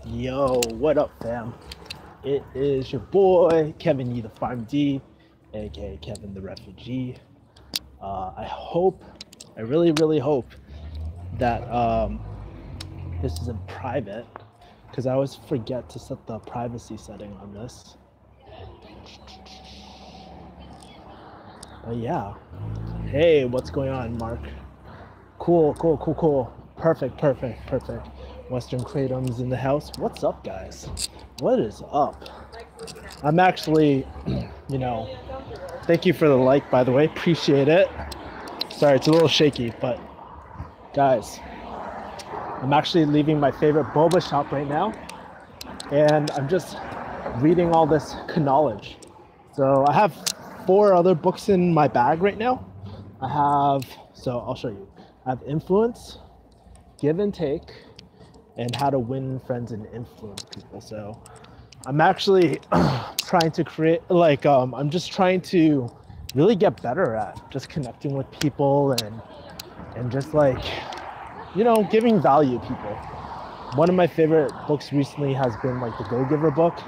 Yo, what up, fam? It is your boy, Kevin Yee, the Farm D, aka Kevin the Refugee. I really hope that this is in private, because I always forget to set the privacy setting on this. But yeah. Hey, what's going on, Mark? Cool. Perfect. Western Kratom's in the house. What's up, guys? What is up? I'm actually, you know, thank you for the like, by the way. Appreciate it. Sorry, it's a little shaky, but guys, I'm actually leaving my favorite boba shop right now, and I'm just reading all this knowledge. So I have 4 other books in my bag right now. I'll show you. I have Influence, Give and Take, and How to Win Friends and Influence People. So I'm actually trying to I'm just trying to really get better at just connecting with people and just giving value to people. One of my favorite books recently has been like the Go Giver book.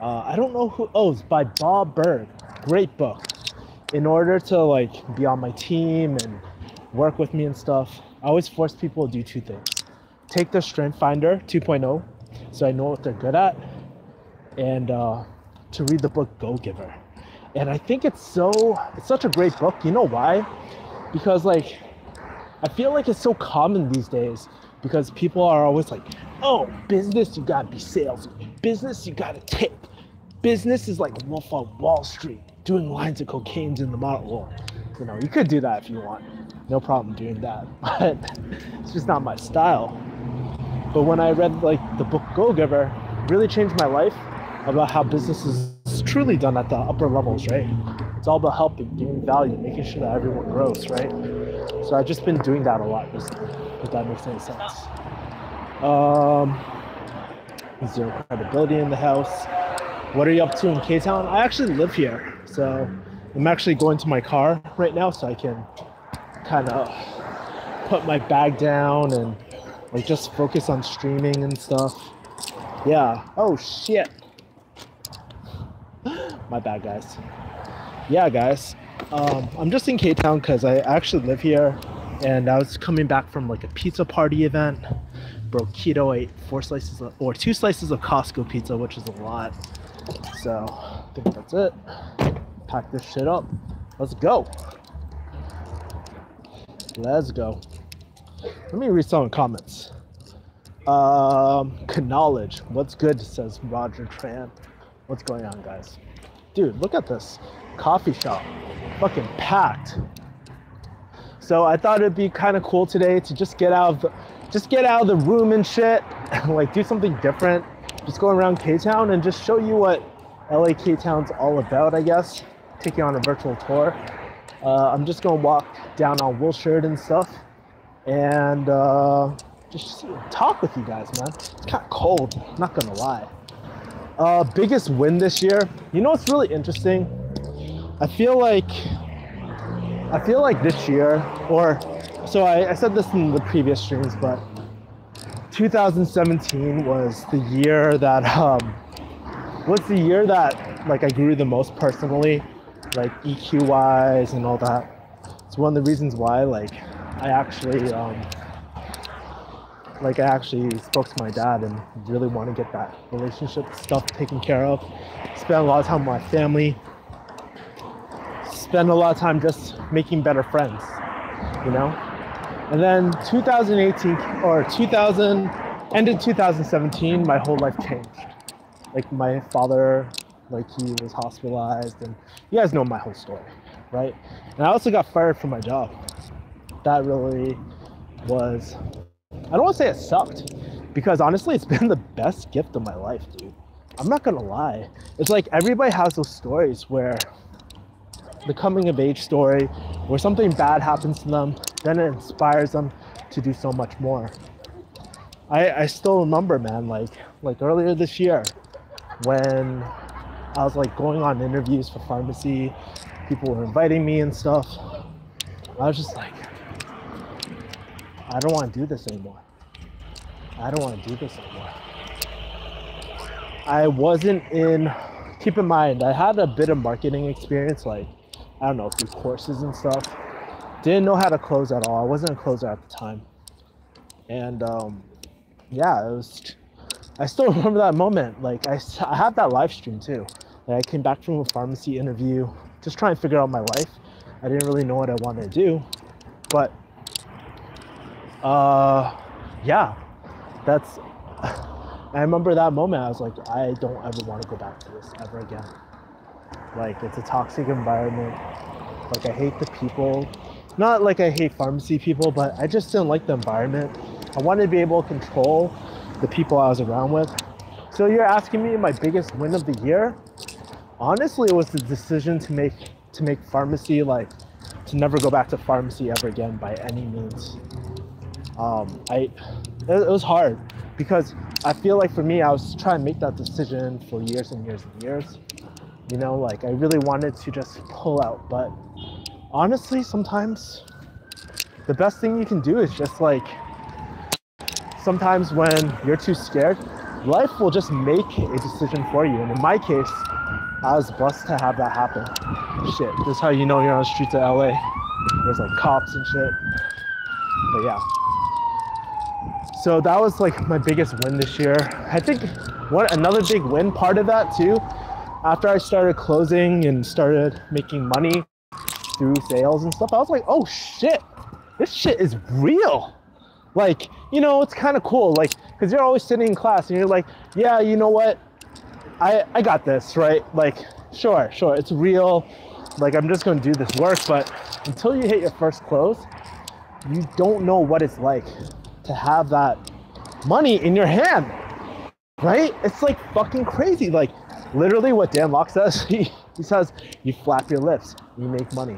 I don't know who. Oh, it's by Bob Berg. Great book. In order to be on my team and work with me and stuff, I always force people to do 2 things: take their Strength Finder 2.0, so I know what they're good at, and to read the book Go Giver. And I think it's such a great book. You know why? Because I feel like it's so common these days, because people are always like, oh, business, you gotta be salesy. Business, you gotta take. Business is like Wolf on Wall Street, doing lines of cocaine in the model. Well, you could do that if you want. No problem doing that. But it's just not my style. But when I read the book Go Giver, it really changed my life about how business is truly done at the upper levels, right? It's all about helping, giving value, making sure that everyone grows, right? So I've just been doing that a lot recently, if that makes any sense. Zero credibility in the house. What are you up to in K-Town? I actually live here, so I'm actually going to my car right now so I can kind of put my bag down and just focus on streaming and stuff. Yeah. Oh shit. My bad, guys. Yeah, guys. I'm just in K-Town because I actually live here, and I was coming back from a pizza party event. Bro, keto ate 2 slices of Costco pizza, which is a lot. So I think that's it. Pack this shit up. Let's go. Let me read some comments. Knowledge. What's good, says Roger Tran. What's going on, guys? Dude, look at this coffee shop. Fucking packed. So I thought it'd be kind of cool today to just get out of the room and shit, and do something different. Just go around K-Town and just show you what LA K-Town's all about, I guess. Take you on a virtual tour. I'm just gonna walk down on Wilshire and stuff, and just talk with you guys, man. It's kind of cold, not gonna lie. Biggest win this year. You know what's really interesting? I feel like this year, I said this in the previous streams, but 2017 was the year that I grew the most personally, EQ wise and all that. It's one of the reasons why I actually spoke to my dad and really want to get that relationship stuff taken care of. Spend a lot of time with my family. Spend a lot of time just making better friends, And then ended 2017, my whole life changed. My father, he was hospitalized, and you guys know my whole story, right? And I also got fired from my job. That really was, I don't want to say it sucked, because honestly, it's been the best gift of my life, dude. I'm not gonna lie. It's everybody has those stories where the coming of age story, where something bad happens to them, then it inspires them to do so much more. I still remember, man, earlier this year when I was going on interviews for pharmacy, people were inviting me and stuff. I was just I don't want to do this anymore. I wasn't in, keep in mind, I had a bit of marketing experience, like, I don't know, through courses and stuff. Didn't know how to close at all. I wasn't a closer at the time. And yeah, it was, I still remember that moment. Like, I had that live stream too. Like, I came back from a pharmacy interview, just trying to figure out my life. I didn't really know what I wanted to do, but yeah, that's, I remember that moment. I was like, I don't ever want to go back to this ever again. Like, it's a toxic environment. Like, I hate the people. Not like I hate pharmacy people, but I just didn't like the environment. I wanted to be able to control the people I was around with. So you're asking me my biggest win of the year? Honestly, it was the decision to make pharmacy, like, to never go back to pharmacy ever again by any means. It was hard because I feel like for me, I was trying to make that decision for years and years and years. You know, like, I really wanted to just pull out, but honestly, sometimes the best thing you can do is just, like, sometimes when you're too scared, life will just make a decision for you. And in my case, I was blessed to have that happen. Shit, this is how you know you're on the streets of LA. There's like cops and shit. But yeah. So that was like my biggest win this year. I think another big win part of that too, after I started closing and started making money through sales and stuff, I was like, oh shit, this shit is real. Like, you know, it's kind of cool, like, because you're always sitting in class and you're like, yeah, you know what, I got this, right? Like, sure, it's real. Like, I'm just going to do this work. But until you hit your first close, you don't know what it's like to have that money in your hand, right? It's like fucking crazy. Like, literally what Dan Lok says, he says, you flap your lips, you make money.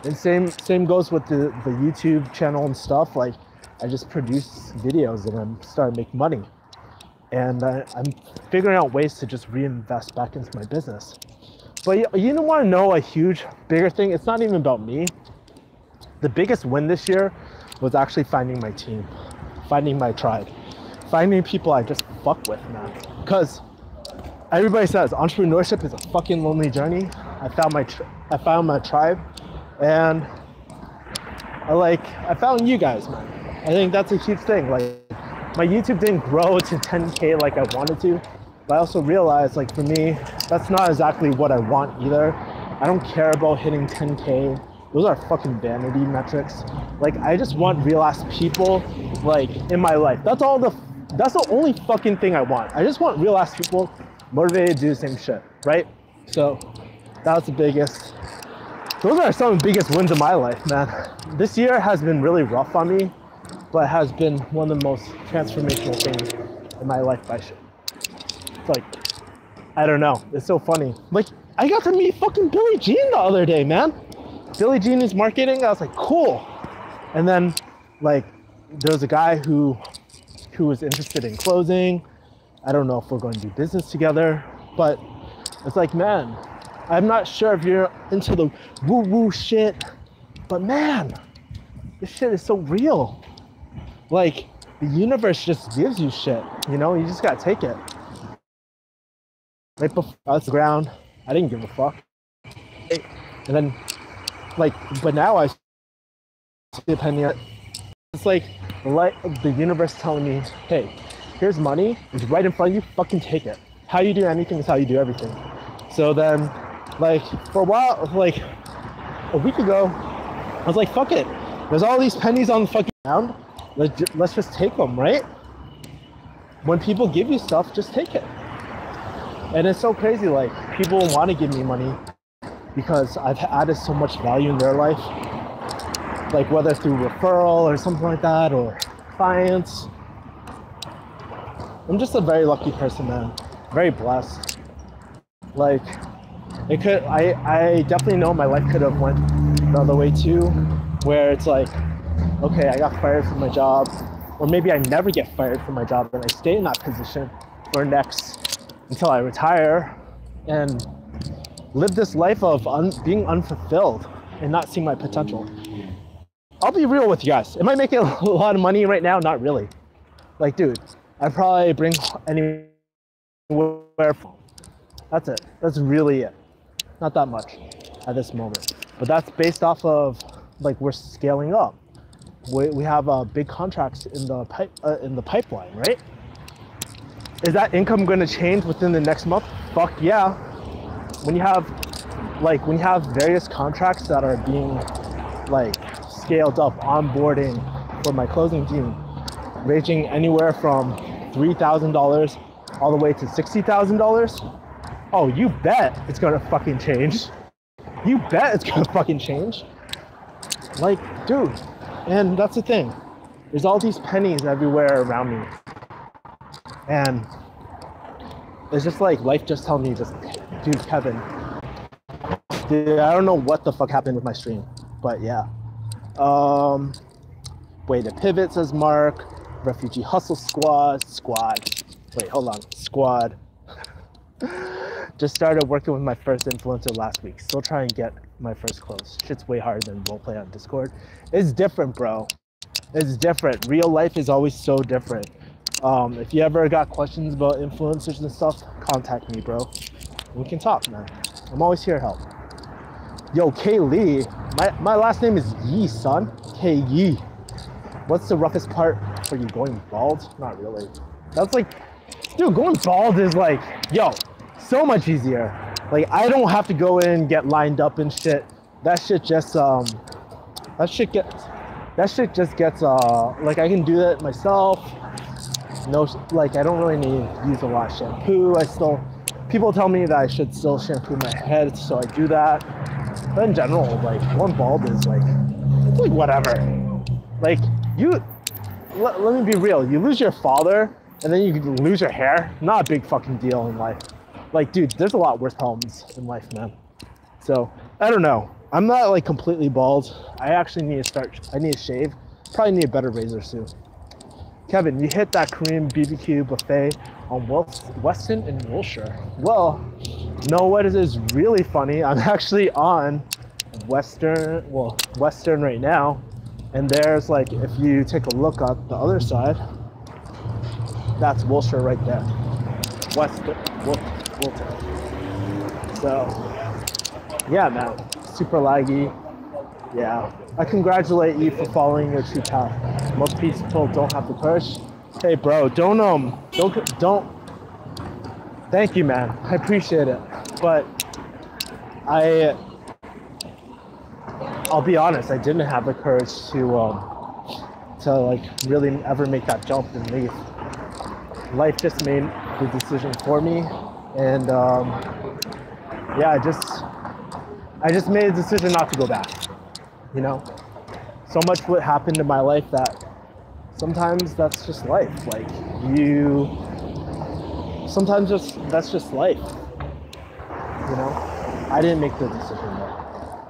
And same goes with the YouTube channel and stuff. Like, I just produce videos and I'm starting to make money. And I'm figuring out ways to just reinvest back into my business. But you don't want to know a bigger thing. It's not even about me. The biggest win this year was actually finding my team, finding my tribe, finding people I just fuck with, man. Because everybody says entrepreneurship is a fucking lonely journey. I found my tribe, and I found you guys, man. I think that's a huge thing. Like, my YouTube didn't grow to 10K like I wanted to, but I also realized, like, for me, that's not exactly what I want either. I don't care about hitting 10K. Those are fucking vanity metrics. Like, I just want real ass people, like, in my life. That's the only fucking thing I want. I just want real ass people motivated to do the same shit, right? So that was the biggest. Those are some of the biggest wins of my life, man. This year has been really rough on me, but has been one of the most transformational things in my life by shit. It's like, I don't know, it's so funny. Like, I got to meet fucking Billie Jean the other day, man. Billie Jean is marketing, I was like, cool. And then, like, there was a guy who was interested in closing. I don't know if we're going to do business together, but it's like, man, I'm not sure if you're into the woo-woo shit, but man, this shit is so real. Like, the universe just gives you shit, you know? You just gotta take it. Right before I was the ground, I didn't give a fuck. And then, like, but now I see a penny. It's like the universe telling me, hey, here's money. It's right in front of you. Fucking take it. How you do anything is how you do everything. So then, like, for a while, like, a week ago, I was like, fuck it. There's all these pennies on the fucking ground. Let's just take them, right? When people give you stuff, just take it. And it's so crazy, like, people want to give me money because I've added so much value in their life, like whether through referral or something like that, or clients. I'm just a very lucky person, man. Very blessed. Like, I definitely know my life could have went the other way too, where it's like, okay, I got fired from my job, or maybe I never get fired from my job and I stay in that position until I retire and live this life of being unfulfilled and not seeing my potential. I'll be real with you guys. Am I making a lot of money right now? Not really. Like, dude, I probably bring anywhere from. That's it. That's really it. Not that much at this moment. But that's based off of like we're scaling up. We have big contracts in the pipeline, right? Is that income going to change within the next month? Fuck yeah. When you have various contracts that are being like scaled up, onboarding for my closing team, ranging anywhere from $3,000 all the way to $60,000. Oh, you bet it's gonna fucking change. You bet it's gonna fucking change. Like, dude, and that's the thing. There's all these pennies everywhere around me. And it's just like life just telling me, just, dude, Kevin, dude, I don't know what the fuck happened with my stream, but yeah. Way to pivot, says Mark. Refugee Hustle Squad. Wait, hold on. Squad. Just started working with my first influencer last week. Still trying to get my first close. Shit's way harder than roleplay on Discord. It's different, bro. It's different. Real life is always so different. If you ever got questions about influencers and stuff, contact me, bro. We can talk, man. I'm always here to help. Yo, Kay Lee. My last name is Yi, son. Kay Yi. What's the roughest part for you, going bald? Not really. That's like, dude, going bald is like, yo, so much easier. Like, I don't have to go in and get lined up and shit. That shit just just gets like, I can do that myself. No, like, I don't really need to use a lot of shampoo. People tell me that I should still shampoo my head, so I do that. But in general, like, going bald is like, it's like whatever. Like, let me be real. You lose your father, and then you lose your hair. Not a big fucking deal in life. Like, dude, there's a lot worse problems in life, man. So, I don't know. I'm not like completely bald. I actually need to shave. Probably need a better razor soon. Kevin, you hit that Korean BBQ buffet on Weston and Wilshire. Well, know what is really funny? I'm actually on Western right now. And there's like, if you take a look at the other side, that's Wilshire right there. Wilton. So, yeah, man, super laggy. Yeah, I congratulate you for following your true path. Most people don't have the courage. Hey, bro, don't. Thank you, man. I appreciate it, but I'll be honest. I didn't have the courage to like really ever make that jump and leave. Life just made the decision for me, and yeah, I just made a decision not to go back. You know, so much what happened in my life that sometimes that's just life. Like, that's just life. You know, I didn't make the decision though.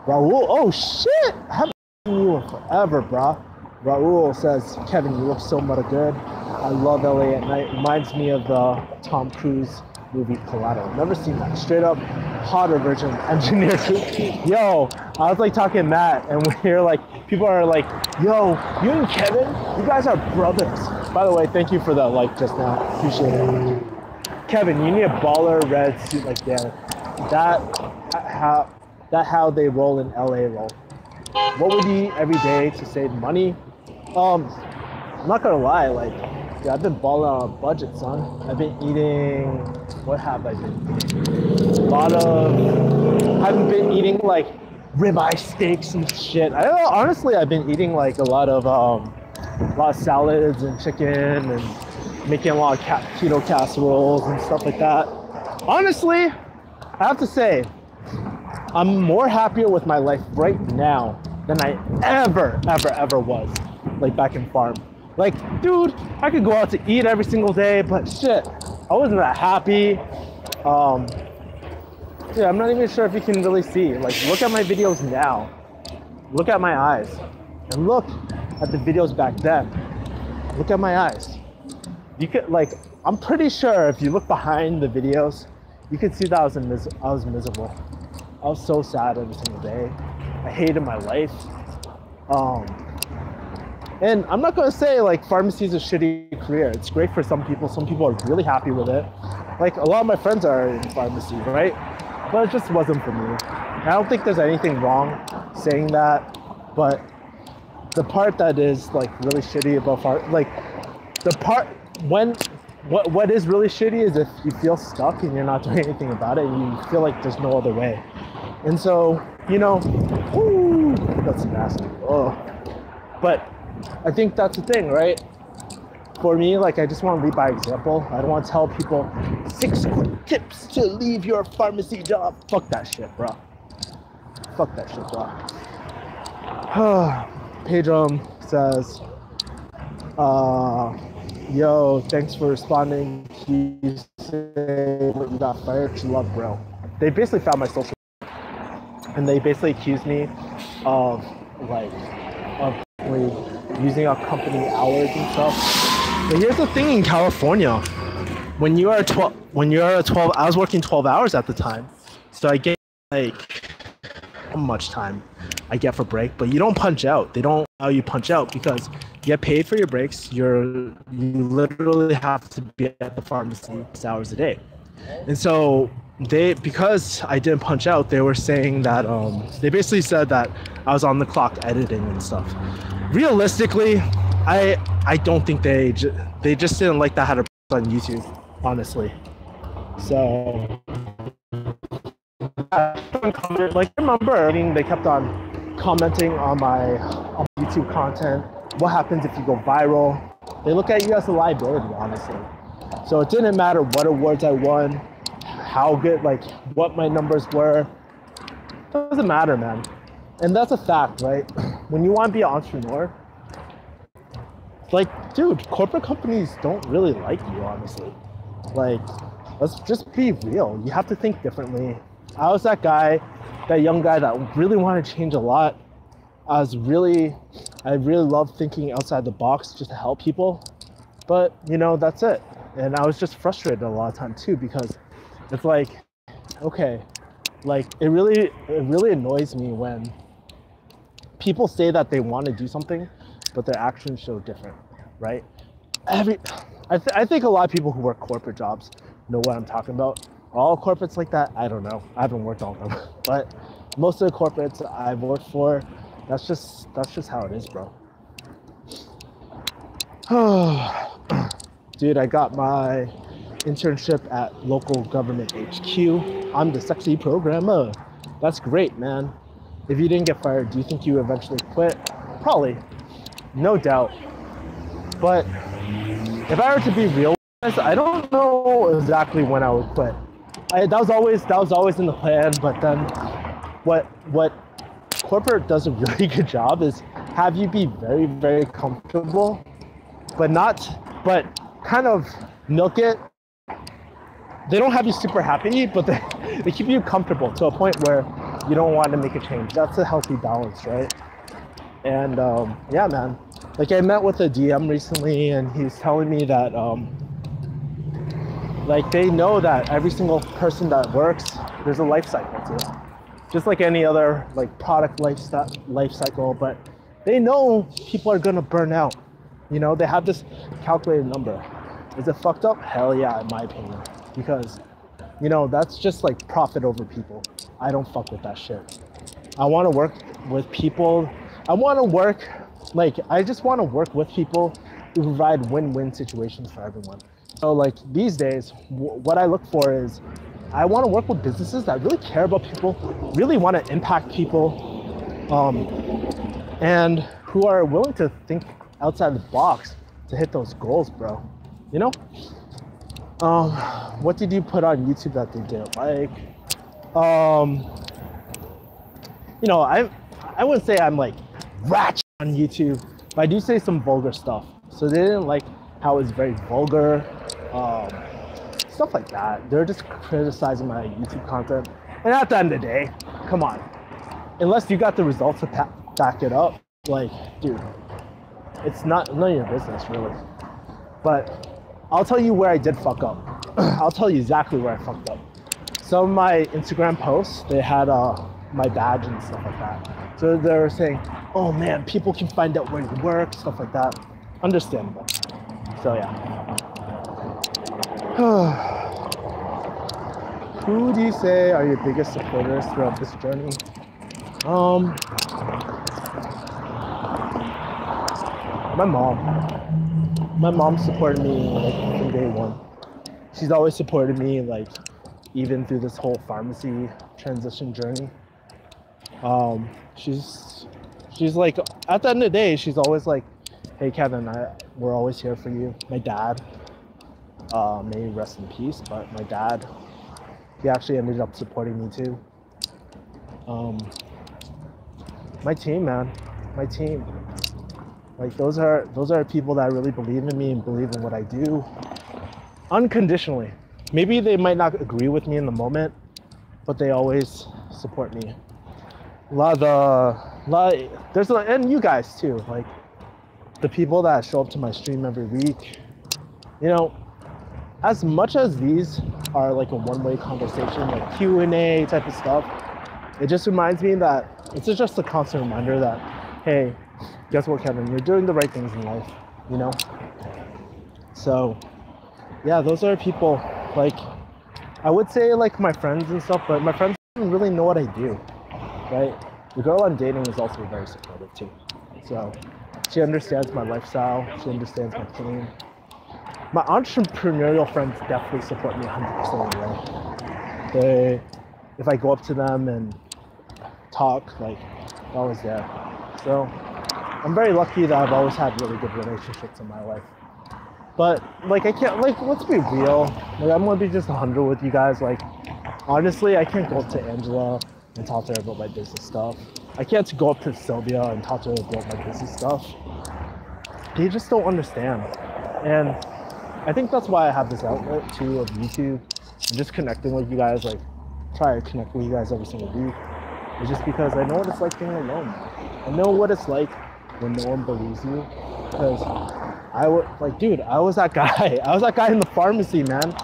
Raul, oh shit! I haven't seen you in forever, bro. Raul says, Kevin, you look so much good. I love LA at night. Reminds me of the Tom Cruise movie Collateral. Never seen that. Straight up hotter version of Engineer 2. Yo, I was like talking to Matt, and we're like, people are like, yo, you and Kevin, you guys are brothers. By the way, thank you for that like just now. Appreciate it. Kevin, you need a baller red suit like that. That how they roll in LA roll. What would you eat every day to save money? I'm not gonna lie, like, yeah, I've been balling on a budget, son. I've been eating, what have I been eating? I haven't been eating like ribeye steaks and shit. I don't know, honestly, I've been eating like a lot of salads and chicken and making a lot of keto casseroles and stuff like that. Honestly, I have to say, I'm more happier with my life right now than I ever was, like back in farm. Like, dude, I could go out to eat every single day, but shit, I wasn't that happy. Yeah, I'm not even sure if you can really see. Like, look at my videos now. Look at my eyes. And look at the videos back then. Look at my eyes. You could, like, I'm pretty sure if you look behind the videos, you could see that I was miserable. I was so sad every single day. I hated my life. And I'm not going to say like pharmacy is a shitty career. It's great for some people. Some people are really happy with it. Like a lot of my friends are in pharmacy, right? But it just wasn't for me. I don't think there's anything wrong saying that, but the part that is like really shitty about like the part when what is really shitty is if you feel stuck and you're not doing anything about it and you feel like there's no other way. And so, you know, ooh, that's nasty. Oh, but I think that's the thing, right? For me, like, I just want to lead by example. I don't want to tell people 6 quick tips to leave your pharmacy job. Fuck that shit, bro. Fuck that shit, bro. Pedram says, yo, thanks for responding. You say what you got fired to love, bro. They basically found my social and they basically accused me of using our company hours and stuff. But here's the thing in California, when you are 12, I was working 12 hours at the time, so I get like how much time I get for break, but you don't punch out. They don't allow you punch out because you get paid for your breaks. You literally have to be at the pharmacy 6 hours a day, and so because I didn't punch out, they were saying that they basically said that I was on the clock editing and stuff. Realistically, I don't think they just didn't like that how to on YouTube, honestly. So like remember, they kept on commenting on my YouTube content. What happens if you go viral? They look at you as a liability, honestly. So it didn't matter what awards I won, how good, like what my numbers were. It doesn't matter, man. And that's a fact, right? When you want to be an entrepreneur, like, dude, corporate companies don't really like you, honestly. Like, let's just be real. You have to think differently. I was that young guy that really wanted to change a lot. I really loved thinking outside the box just to help people. But, you know, that's it. And I was just frustrated a lot of time too, because it's like, okay, like it really annoys me when people say that they want to do something, but their actions show different, right? I think a lot of people who work corporate jobs know what I'm talking about. Are all corporates like that? I don't know. I haven't worked on them, but most of the corporates I've worked for, that's just how it is, bro. Dude, I got my internship at local government HQ. I'm the sexy programmer. That's great, man. If you didn't get fired, do you think you eventually quit? Probably, no doubt. But if I were to be real, I don't know exactly when I would quit. That was always in the plan. But then, what corporate does a really good job is have you be very, very comfortable, but kind of milk it. They don't have you super happy, but they keep you comfortable to a point where you don't want to make a change. That's a healthy balance, right? And yeah, man. Like I met with a DM recently, and he's telling me that like they know that every single person that works, there's a life cycle to it. Just like any other like product life cycle, but they know people are gonna burn out. You know, they have this calculated number. Is it fucked up? Hell yeah, in my opinion. Because, you know, that's just like profit over people. I don't fuck with that shit. I want to work with people. I just want to work with people who provide win-win situations for everyone. So like these days, what I look for is I want to work with businesses that really care about people, really want to impact people, and who are willing to think outside the box to hit those goals, bro. You know? What did you put on YouTube that they didn't like? You know, I wouldn't say I'm like ratchet on YouTube, but I do say some vulgar stuff. So they didn't like how it's very vulgar, stuff like that. They're just criticizing my YouTube content. And at the end of the day, come on, unless you got the results to back it up, like, dude, it's none of your business, really. But I'll tell you where I did fuck up. I'll tell you exactly where I fucked up. Some of my Instagram posts, they had my badge and stuff like that. So they're saying, oh man, people can find out where you work, stuff like that. Understandable. So yeah. Who do you say are your biggest supporters throughout this journey? My mom. My mom supported me like from day one. She's always supported me like even through this whole pharmacy transition journey. She's like, at the end of the day, she's always like, hey Kevin, we're always here for you. My dad, may he rest in peace, but my dad, he actually ended up supporting me too. My team, man, my team. Like those are people that really believe in me and believe in what I do unconditionally. Maybe they might not agree with me in the moment, but they always support me. And you guys too, like the people that show up to my stream every week. You know, as much as these are like a one-way conversation, like Q&A type of stuff, it just reminds me that it's just a constant reminder that, hey, guess what, Kevin, you're doing the right things in life, you know? So yeah, those are people, like, I would say like my friends and stuff, but my friends don't really know what I do, right? The girl I'm dating is also very supportive too. So she understands my lifestyle, she understands my pain. My entrepreneurial friends definitely support me 100% of the way. If I go up to them and talk, like, they're always there. So I'm very lucky that I've always had really good relationships in my life. But like, I can't, like, let's be real. Like, I'm gonna be just 100 with you guys. Like, honestly, I can't go up to Angela and talk to her about my business stuff. I can't go up to Sylvia and talk to her about my business stuff. They just don't understand. And I think that's why I have this outlet too of YouTube and just connecting with you guys, like try to connect with you guys every single week. It's just because I know what it's like being alone. I know what it's like when no one believes you. Because I was that guy. I was that guy in the pharmacy, man,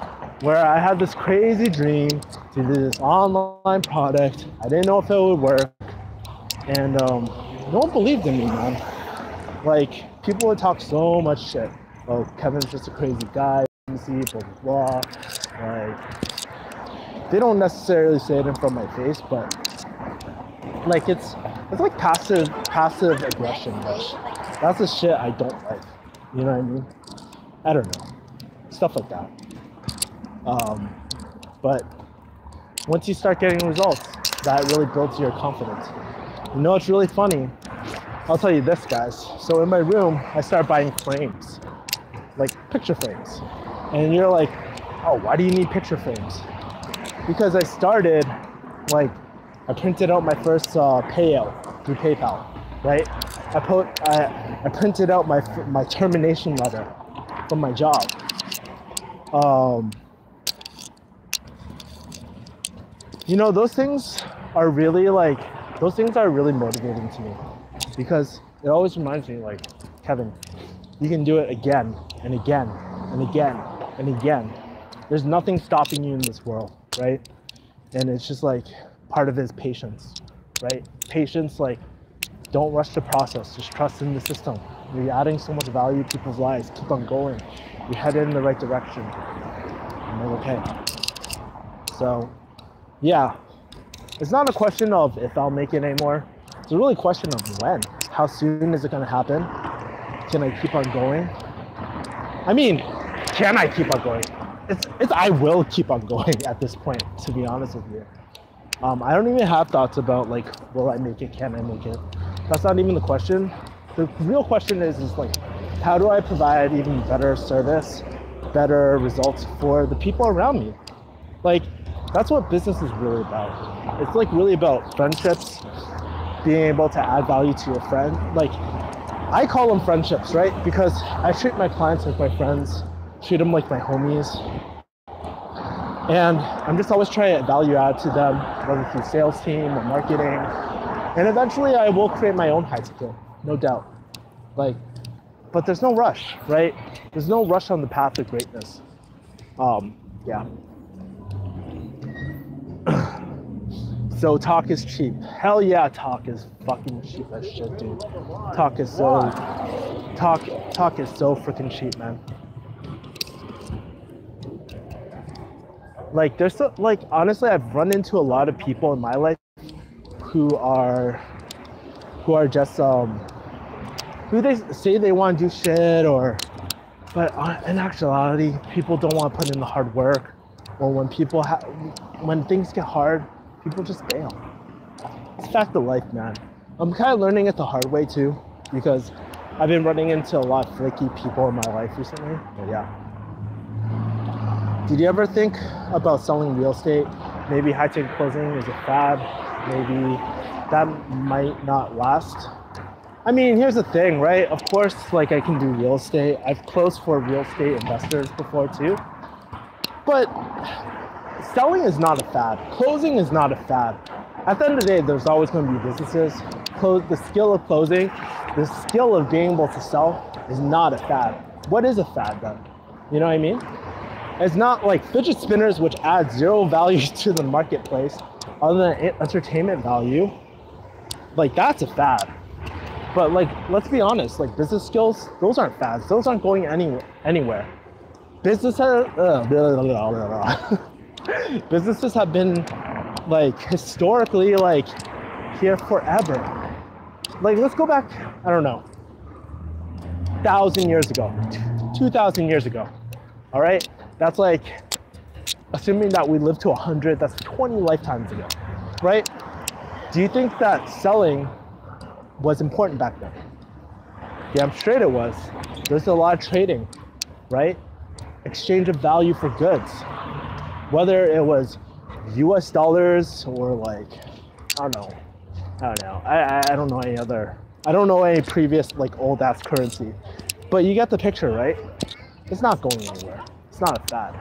where I had this crazy dream to do this online product. I didn't know if it would work. And no one believed in me, man. Like, people would talk so much shit. Oh, Kevin's just a crazy guy, blah, blah, blah. Like, they don't necessarily say it in front of my face, but like it's like passive aggression. That's the shit I don't like. You know what I mean? I don't know. Stuff like that. But once you start getting results, that really builds your confidence. You know, it's really funny. I'll tell you this, guys. So in my room, I started buying frames, like picture frames. And you're like, oh, why do you need picture frames? Because I started, like, I printed out my first payout through PayPal, right? I printed out my termination letter from my job. You know, those things are really motivating to me, because it always reminds me, like, Kevin, you can do it again and again and again and again. There's nothing stopping you in this world, right? And it's just like, part of it is patience, right? Patience, like, don't rush the process, just trust in the system. You're adding so much value to people's lives, keep on going. You're headed in the right direction, and they're okay. So, yeah, it's not a question of if I'll make it anymore. It's a really question of when. How soon is it gonna happen? Can I keep on going? I mean, can I keep on going? I will keep on going at this point, to be honest with you. I don't even have thoughts about, like, will I make it? Can I make it? That's not even the question. The real question is like, how do I provide even better service, better results for the people around me? Like, that's what business is really about. It's like really about friendships, being able to add value to your friend. Like, I call them friendships, right? Because I treat my clients like my friends, treat them like my homies. And I'm just always trying to value add to them, whether through sales team or marketing. And eventually I will create my own high skill, no doubt. Like, but there's no rush, right? There's no rush on the path of greatness. Yeah. So talk is cheap. Hell yeah, talk is fucking cheap as shit, dude. Talk is so talk is so freaking cheap, man. Like there's so, like honestly, I've run into a lot of people in my life who are just who they say they want to do shit, or but in actuality people don't want to put in the hard work, or when things get hard, people just bail. It's a fact of life, man. I'm kind of learning it the hard way too, because I've been running into a lot of flaky people in my life recently. But yeah. Did you ever think about selling real estate? Maybe high-ticket closing is a fad. Maybe that might not last. I mean, here's the thing, right? Of course, like I can do real estate. I've closed for real estate investors before too. But selling is not a fad. Closing is not a fad. At the end of the day, there's always going to be businesses. The skill of closing, the skill of being able to sell is not a fad. What is a fad then? You know what I mean? It's not like fidget spinners, which add zero value to the marketplace other than entertainment value. Like that's a fad. But like, let's be honest, like business skills, those aren't fads. Those aren't going anywhere. Businesses have been like historically like here forever. Like let's go back, I don't know, 1,000 years ago, 2,000 years ago. All right, that's like, assuming that we live to 100, that's 20 lifetimes ago, right? Do you think that selling was important back then? Yeah, I'm straight it was. There's a lot of trading, right? Exchange of value for goods. Whether it was US dollars or like, I don't know. I don't know any other, I don't know any previous like old ass currency. But you get the picture, right? It's not going anywhere. It's not a fad.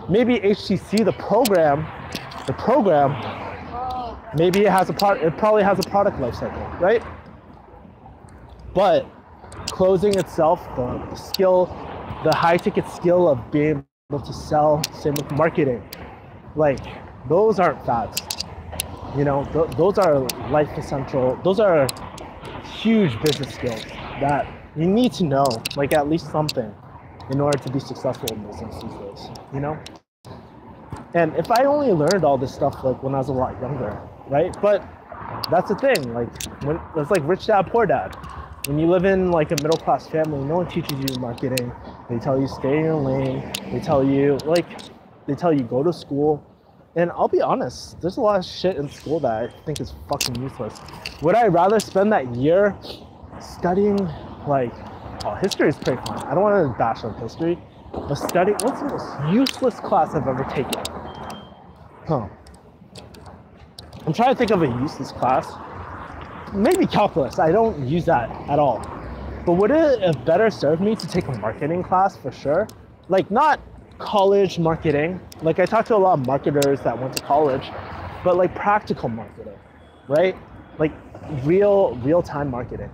Maybe HTC, the program, maybe it probably has a product life cycle, right? But closing itself, the skill, the high ticket skill of being able to sell, same with marketing, like those aren't fads. You know, those are life essential. Those are huge business skills that you need to know, like at least something, in order to be successful in business these days, you know? And if I only learned all this stuff like when I was a lot younger, right? But that's the thing, like when it's like rich dad, poor dad. When you live in like a middle class family, no one teaches you marketing. They tell you stay in your lane. They tell you go to school. And I'll be honest, there's a lot of shit in school that I think is fucking useless. Would I rather spend that year studying like, history is pretty fun. I don't want to bash on history, but study, what's the most useless class I've ever taken? I'm trying to think of a useless class. Maybe calculus. I don't use that at all. But would it have better served me to take a marketing class for sure? Like not college marketing. Like I talked to a lot of marketers that went to college, but like practical marketing, right? Like real-time marketing,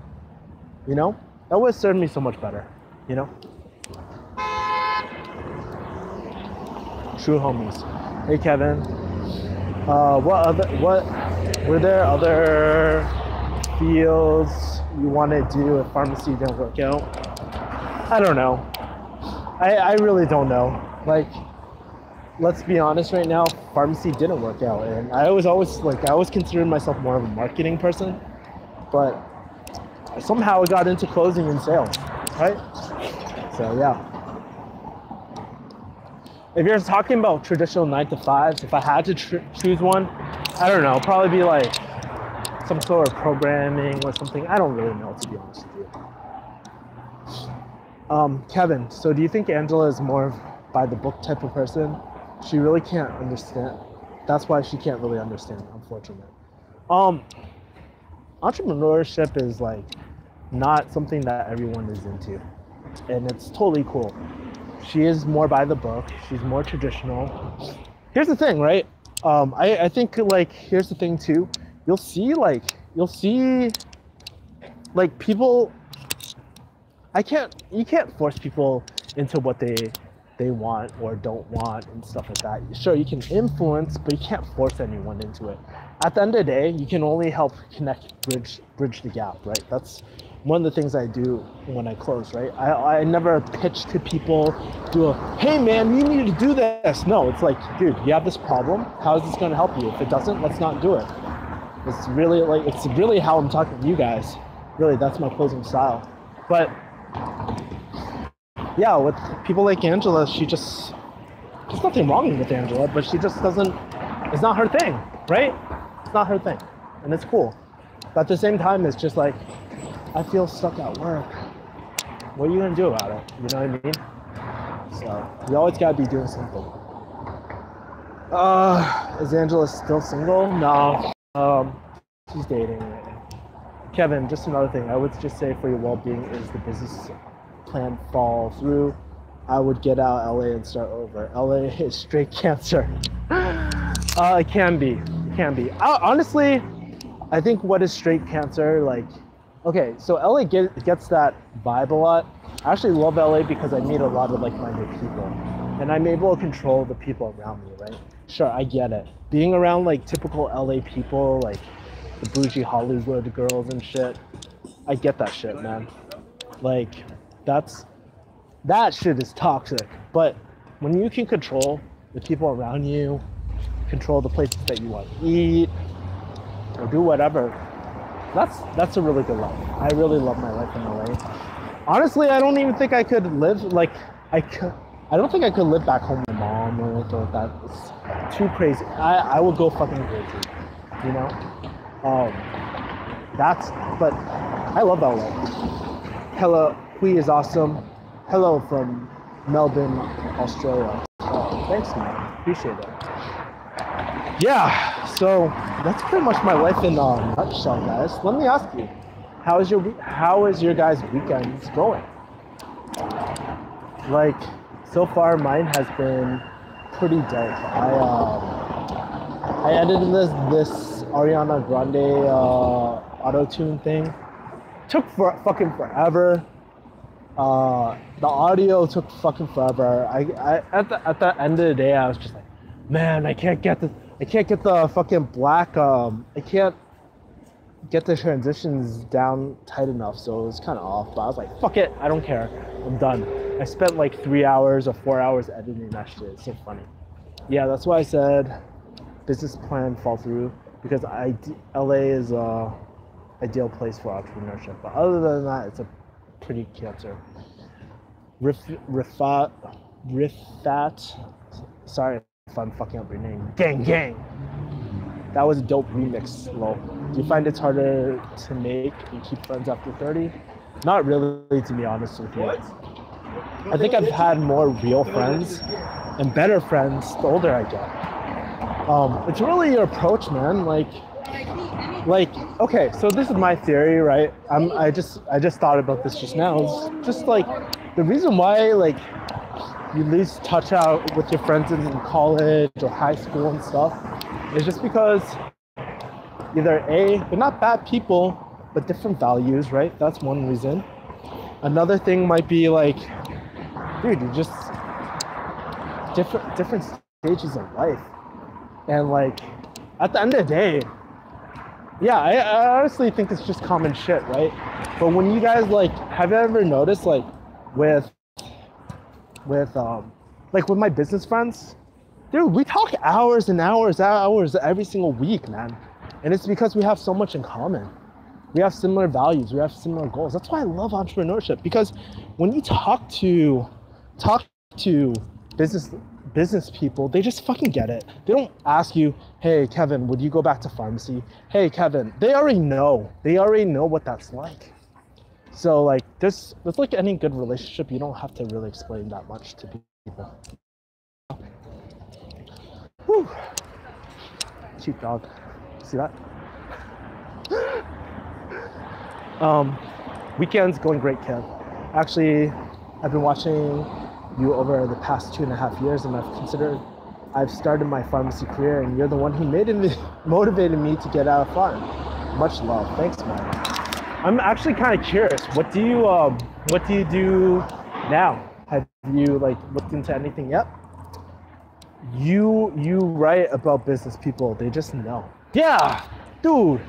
you know? That would have served me so much better, you know? True homies. Hey Kevin, were there other fields you want to do if pharmacy didn't work out? I don't know. I really don't know. Like, let's be honest right now, pharmacy didn't work out. And I always considered myself more of a marketing person, but somehow I got into closing and sales, right? So yeah. If you're talking about traditional 9-to-5s, if I had to choose one, I don't know, probably be like some sort of programming or something. I don't really know, to be honest with you. Kevin, so do you think Angela is more by the book type of person? She really can't understand. That's why she can't really understand, unfortunately. Entrepreneurship is like not something that everyone is into, and it's totally cool. She is more by the book. She's more traditional. Here's the thing, right? I think like, here's the thing too. You'll see like people, you can't force people into what they they want or don't want and stuff like that. Sure, you can influence, but you can't force anyone into it. At the end of the day, you can only help bridge the gap, right? That's one of the things I do when I close, right? I never pitch to people, hey man, you need to do this. No, it's like, dude, you have this problem. How is this going to help you? If it doesn't, let's not do it. It's really how I'm talking to you guys. Really, that's my closing style. But yeah, with people like Angela, there's nothing wrong with Angela, but she just it's not her thing, right? It's not her thing, and it's cool. But at the same time, it's just like, I feel stuck at work. What are you gonna do about it? You know what I mean? So you always gotta be doing something. Is Angela still single? No. She's dating right now. Kevin, just another thing. I would just say for your well-being is the business plan fall through. I would get out LA and start over. LA is straight cancer. It can be. Honestly, I think what is straight cancer, like, okay, so LA gets that vibe a lot. I actually love LA because I meet a lot of like-minded people, and I'm able to control the people around me, right? Sure, I get it. Being around like typical LA people, like the bougie Hollywood girls and shit, I get that shit, man. Like, that shit is toxic. But when you can control the people around you, control the places that you want to eat, or do whatever, that's a really good life. I really love my life in LA. Honestly, I don't even think I could live I don't think I could live back home with my mom or anything like that. It's too crazy. I would go fucking crazy, you know? But I love LA. Hello, Hui is awesome. Hello from Melbourne, Australia. Thanks, man. Appreciate it. Yeah, so that's pretty much my life in a nutshell, guys. Let me ask you, how is your guys' weekends going? Like, so far mine has been pretty dope. I edited this Ariana Grande auto-tune thing. Took fucking forever. The audio took fucking forever. At the end of the day, I was just like, man, I can't get the fucking black. I can't get the transitions down tight enough, so it was kind of off. But I was like, fuck it, I don't care. I'm done. I spent like 3 hours or 4 hours editing that shit. It's so funny. Yeah, that's why I said business plan fall through, because LA is a ideal place for entrepreneurship. But other than that, it's a pretty cancer. Rifat, sorry if I'm fucking up your name. Gang. That was a dope remix, lol. Do you find it's harder to make and keep friends after 30? Not really, to be honest with you. I think I've had more real friends and better friends the older I get. It's really your approach, man. Like, okay, so this is my theory, right? I just thought about this just now. It's just like the reason why like you lose touch out with your friends in college or high school and stuff is just because either they're not bad people, but different values, right? That's one reason. Another thing might be like, dude, you just different stages of life, and like at the end of the day, yeah, I honestly think it's just common shit, right? But when you guys like, have you ever noticed like with my business friends, dude, we talk hours and hours every single week, man. And it's because we have so much in common. We have similar values, we have similar goals. That's why I love entrepreneurship, because when you talk to business people, they just fucking get it. They don't ask you, hey Kevin, would you go back to pharmacy? Hey Kevin, they already know what that's like. So like there's like any good relationship, you don't have to really explain that much to people. Whew. Cheap dog. See that? Weekend's going great, Kev. Actually, I've been watching you over the past 2.5 years, and I've started my pharmacy career, and you're the one who motivated me to get out of farm. Much love. Thanks, man. I'm actually kind of curious. What do you do now? Have you like looked into anything yet? You write about business people, they just know. Yeah, dude.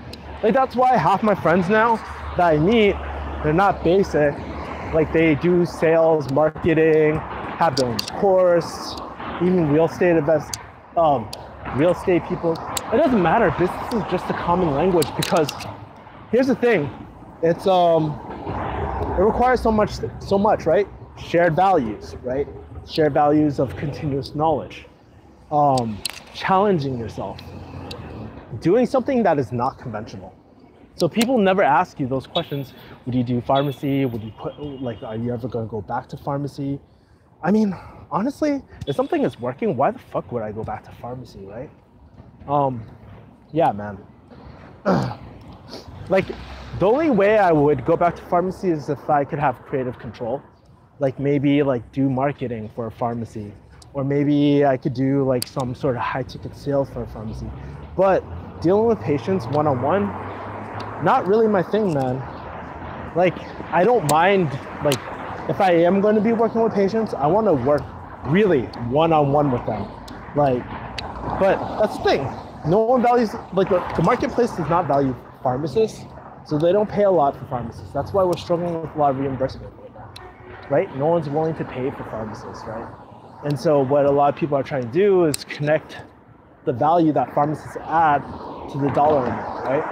Like that's why half my friends now that I meet, they're not basic. Like they do sales, marketing, have their own course, even real estate real estate people. It doesn't matter. Business is just a common language because here's the thing. It's it requires so much, right? Shared values, right? Shared values of continuous knowledge. Challenging yourself. Doing something that is not conventional. So people never ask you those questions. Would you do pharmacy? Would you are you ever gonna go back to pharmacy? I mean, honestly, if something is working, why the fuck would I go back to pharmacy, right? Yeah, man. Like, the only way I would go back to pharmacy is if I could have creative control. Like maybe like do marketing for a pharmacy, or maybe I could do like some sort of high ticket sales for a pharmacy. But dealing with patients one-on-one, not really my thing, man. Like, I don't mind, like, if I am going to be working with patients, I want to work really one-on-one with them. Like, but that's the thing. No one values, like, the marketplace does not value pharmacists, so they don't pay a lot for pharmacists. That's why we're struggling with a lot of reimbursement right now, right? No one's willing to pay for pharmacists, right? And so what a lot of people are trying to do is connect the value that pharmacists add to the dollar amount, right?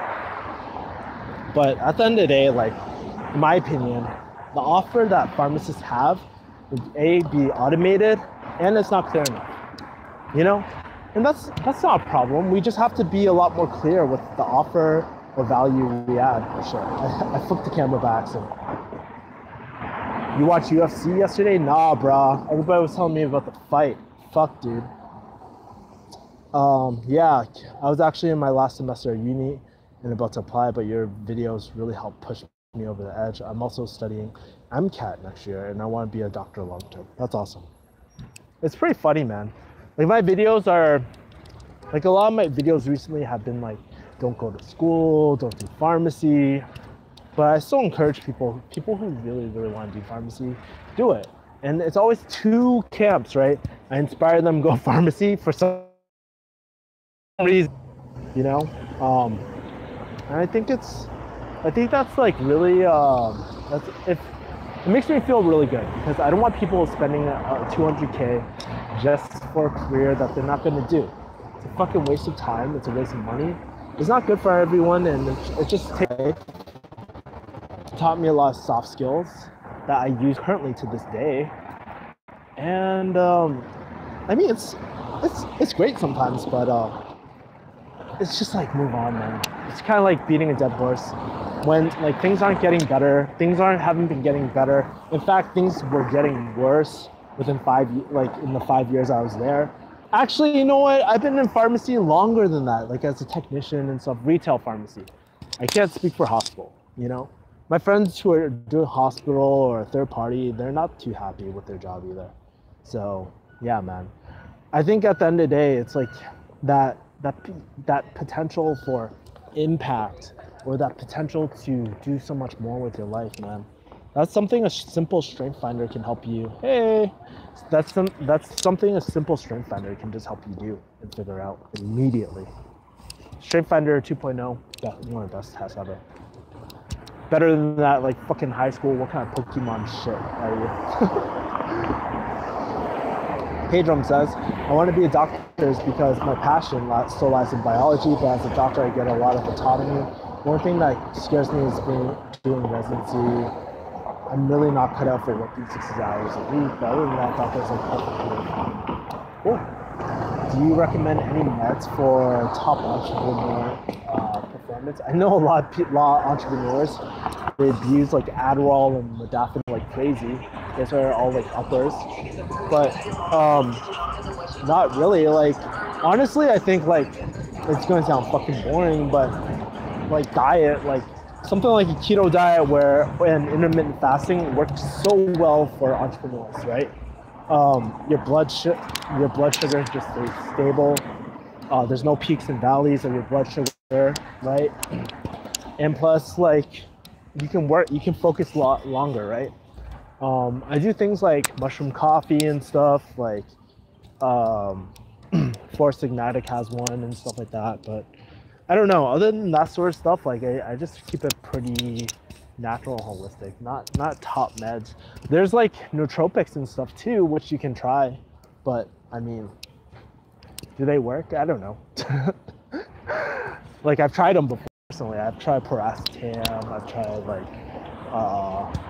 But at the end of the day, like, in my opinion, the offer that pharmacists have would be automated, and it's not clear enough, you know? And that's not a problem. We just have to be a lot more clear with the offer or value we add, for sure. I flipped the camera by accident. You watched UFC yesterday? Nah, brah. Everybody was telling me about the fight. Fuck, dude. Yeah, I was actually in my last semester of uni and about to apply, but your videos really helped push me over the edge. I'm also studying MCAT next year, and I want to be a doctor long term. That's awesome. It's pretty funny, man. Like, my videos are, like, a lot of my videos recently have been like, don't go to school, don't do pharmacy. But I still encourage people who really, really want to do pharmacy, do it. And it's always two camps, right? I inspire them to go pharmacy for some reason, you know? And I think that's like really, it makes me feel really good because I don't want people spending 200K just for a career that they're not going to do. It's a fucking waste of time. It's a waste of money. It's not good for everyone, and it just taught me a lot of soft skills that I use currently to this day. And I mean, it's great sometimes, but it's just like, move on, man. It's kind of like beating a dead horse. When like things aren't getting better, haven't been getting better. In fact, things were getting worse within in the 5 years I was there. Actually, you know what? I've been in pharmacy longer than that, like as a technician and stuff, retail pharmacy. I can't speak for hospital, you know? My friends who are doing hospital or third party, they're not too happy with their job either. So yeah, man. I think at the end of the day, it's like that potential for impact, or that potential to do so much more with your life, man. That's something a simple strength finder can help you. Hey, that's something a simple strength finder can just help you do and figure out immediately. Strength Finder 2.0, one of the best tests ever. Better than that, like fucking high school. What kind of Pokemon shit are you? Pedram says, I want to be a doctor because my passion still lies in biology, but as a doctor, I get a lot of autonomy. One thing that scares me is doing residency. I'm really not cut out for working 60 hours a week, but other than that, doctors are perfectly fine. Cool. Do you recommend any meds for top entrepreneur performance? I know a lot of entrepreneurs, they abuse like Adderall and Modafinil like crazy. These are all like uppers, but not really. Like, honestly, I think like, it's going to sound fucking boring, but like diet, like something like a keto diet and intermittent fasting works so well for entrepreneurs, right? Your blood sugar just stays stable. There's no peaks and valleys of your blood sugar, right? And plus, like, you can focus a lot longer, right? I do things like mushroom coffee and stuff, like Forest Ignitic has one and stuff like that. But I don't know. Other than that sort of stuff, like I just keep it pretty natural and holistic, not top meds. There's like nootropics and stuff too, which you can try, but I mean, do they work? I don't know. Like I've tried them before personally. I've tried paracetam. I've tried like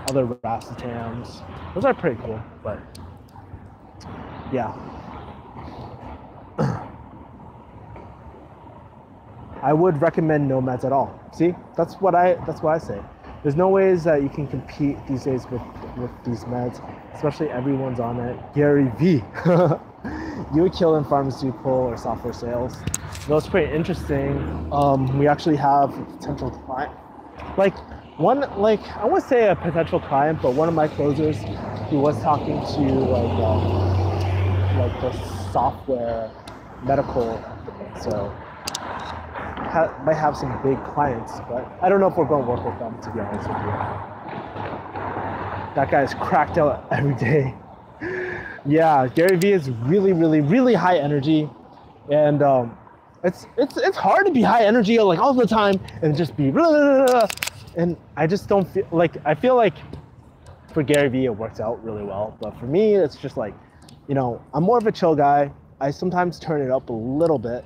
other racetams. Those are pretty cool, but yeah. I would recommend no meds at all. See, that's what I say. There's no ways that you can compete these days with these meds, especially everyone's on it. Gary V. You would kill in pharmaceutical or software sales. That was pretty interesting. We actually have a potential client, I want to say a potential client, but one of my closers, he was talking to like the software medical company. So might have some big clients, but I don't know if we're going to work with them, to be honest with you. That guy's cracked out every day. Yeah, Gary Vee is really, really, really high energy, and it's hard to be high energy like all the time and just be and I just don't feel like, I feel like for Gary Vee it works out really well, but for me it's just like, you know, I'm more of a chill guy. I sometimes turn it up a little bit,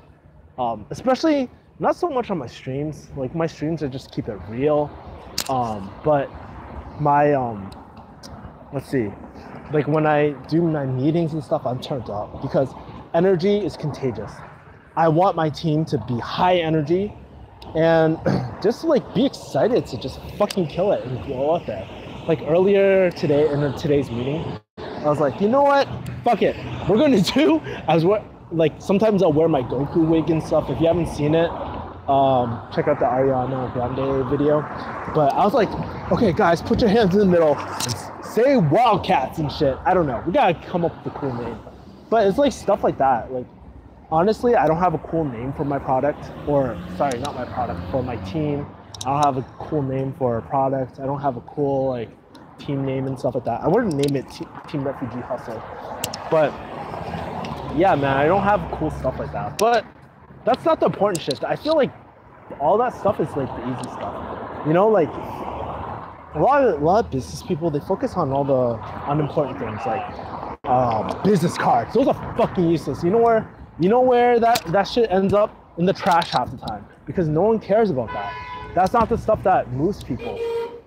especially not so much on my streams. Like my streams are just keep it real, but my let's see, like when I do my meetings and stuff, I'm turned up because energy is contagious. I want my team to be high energy and just like be excited to just fucking kill it and blow up there. Like earlier today in today's meeting, I was like, you know what? Fuck it. We're gonna do as what, like sometimes I'll wear my Goku wig and stuff. If you haven't seen it, check out the Ariana Grande video. But I was like, okay guys, put your hands in the middle and say Wildcats and shit. I don't know. We gotta come up with a cool name. But it's like stuff like that. Like honestly, I don't have a cool name for my product, or sorry, not my product, for my team. I don't have a cool name for a product. I don't have a cool like team name and stuff like that. I wouldn't name it Team Refugee Hustle. But yeah, man, I don't have cool stuff like that. But that's not the important shit. I feel like all that stuff is like the easy stuff. You know, like a lot of business people, they focus on all the unimportant things like business cards. Those are fucking useless. You know where that shit ends up? In the trash half the time, because no one cares about that. That's not the stuff that moves people.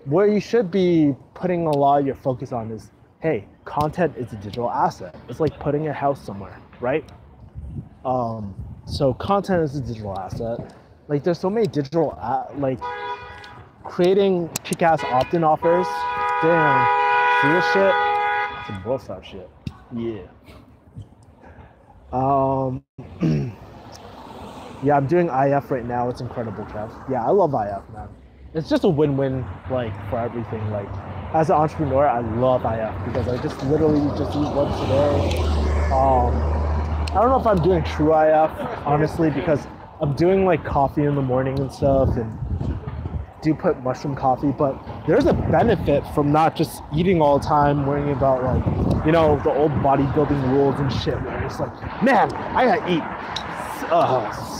Where you should be putting a lot of your focus on is, hey, content is a digital asset. It's like putting a house somewhere, right? So content is a digital asset. Like there's so many digital, like creating kick-ass opt-in offers. Damn, see this shit? Some bullshit shit. Yeah. Yeah, I'm doing IF right now. It's incredible, Kev. Yeah, I love IF, man. It's just a win-win, like, for everything. Like, as an entrepreneur, I love IF because I just literally just eat once a day. I don't know if I'm doing true IF, honestly, because I'm doing, like, coffee in the morning and stuff, and do put mushroom coffee, but there's a benefit from not just eating all the time, worrying about, like, you know, the old bodybuilding rules and shit, where it's like, man, I gotta eat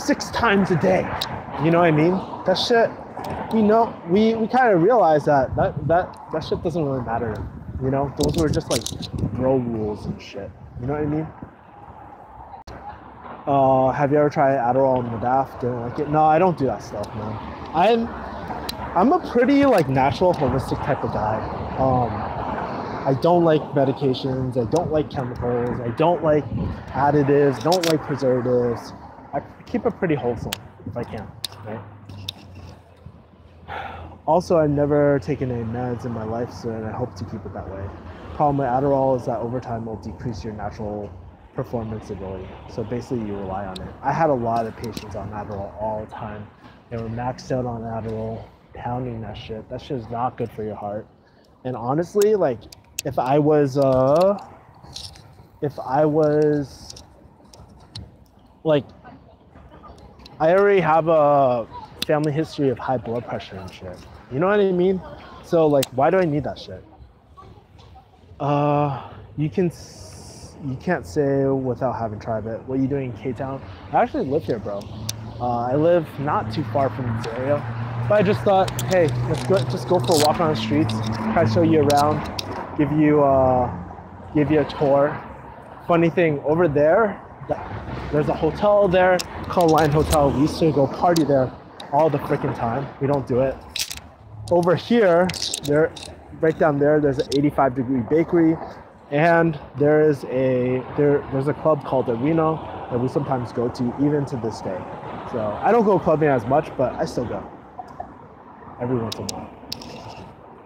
6 times a day. You know what I mean? That shit, you know, we kind of realize that shit doesn't really matter. You know, those were just like bro rules and shit. You know what I mean? Have you ever tried Adderall and Madaf? Didn't like it? No, I don't do that stuff, man. I'm a pretty like natural, holistic type of guy. I don't like medications. I don't like chemicals. I don't like additives. Don't like preservatives. I keep it pretty wholesome if I can, right? Also, I've never taken any meds in my life, so I hope to keep it that way. Problem with Adderall is that over time will decrease your natural performance ability. So basically you rely on it. I had a lot of patients on Adderall all the time. They were maxed out on Adderall, pounding that shit. That shit is not good for your heart. And honestly, like, if I was like, I already have a family history of high blood pressure and shit. You know what I mean? So like, why do I need that shit? You can you can't say without having tried it. What are you doing in K-Town? I actually live here, bro. I live not too far from this area, but I just thought, hey, let's just go for a walk on the streets, try to show you around, give you a tour. Funny thing, over there, there's a hotel there called Lion Hotel. We used to go party there all the freaking time. We don't do it. Over here, right down there, there's an 85-degree bakery, and there's a club called Arena that we sometimes go to even to this day. So I don't go clubbing as much, but I still go every once in a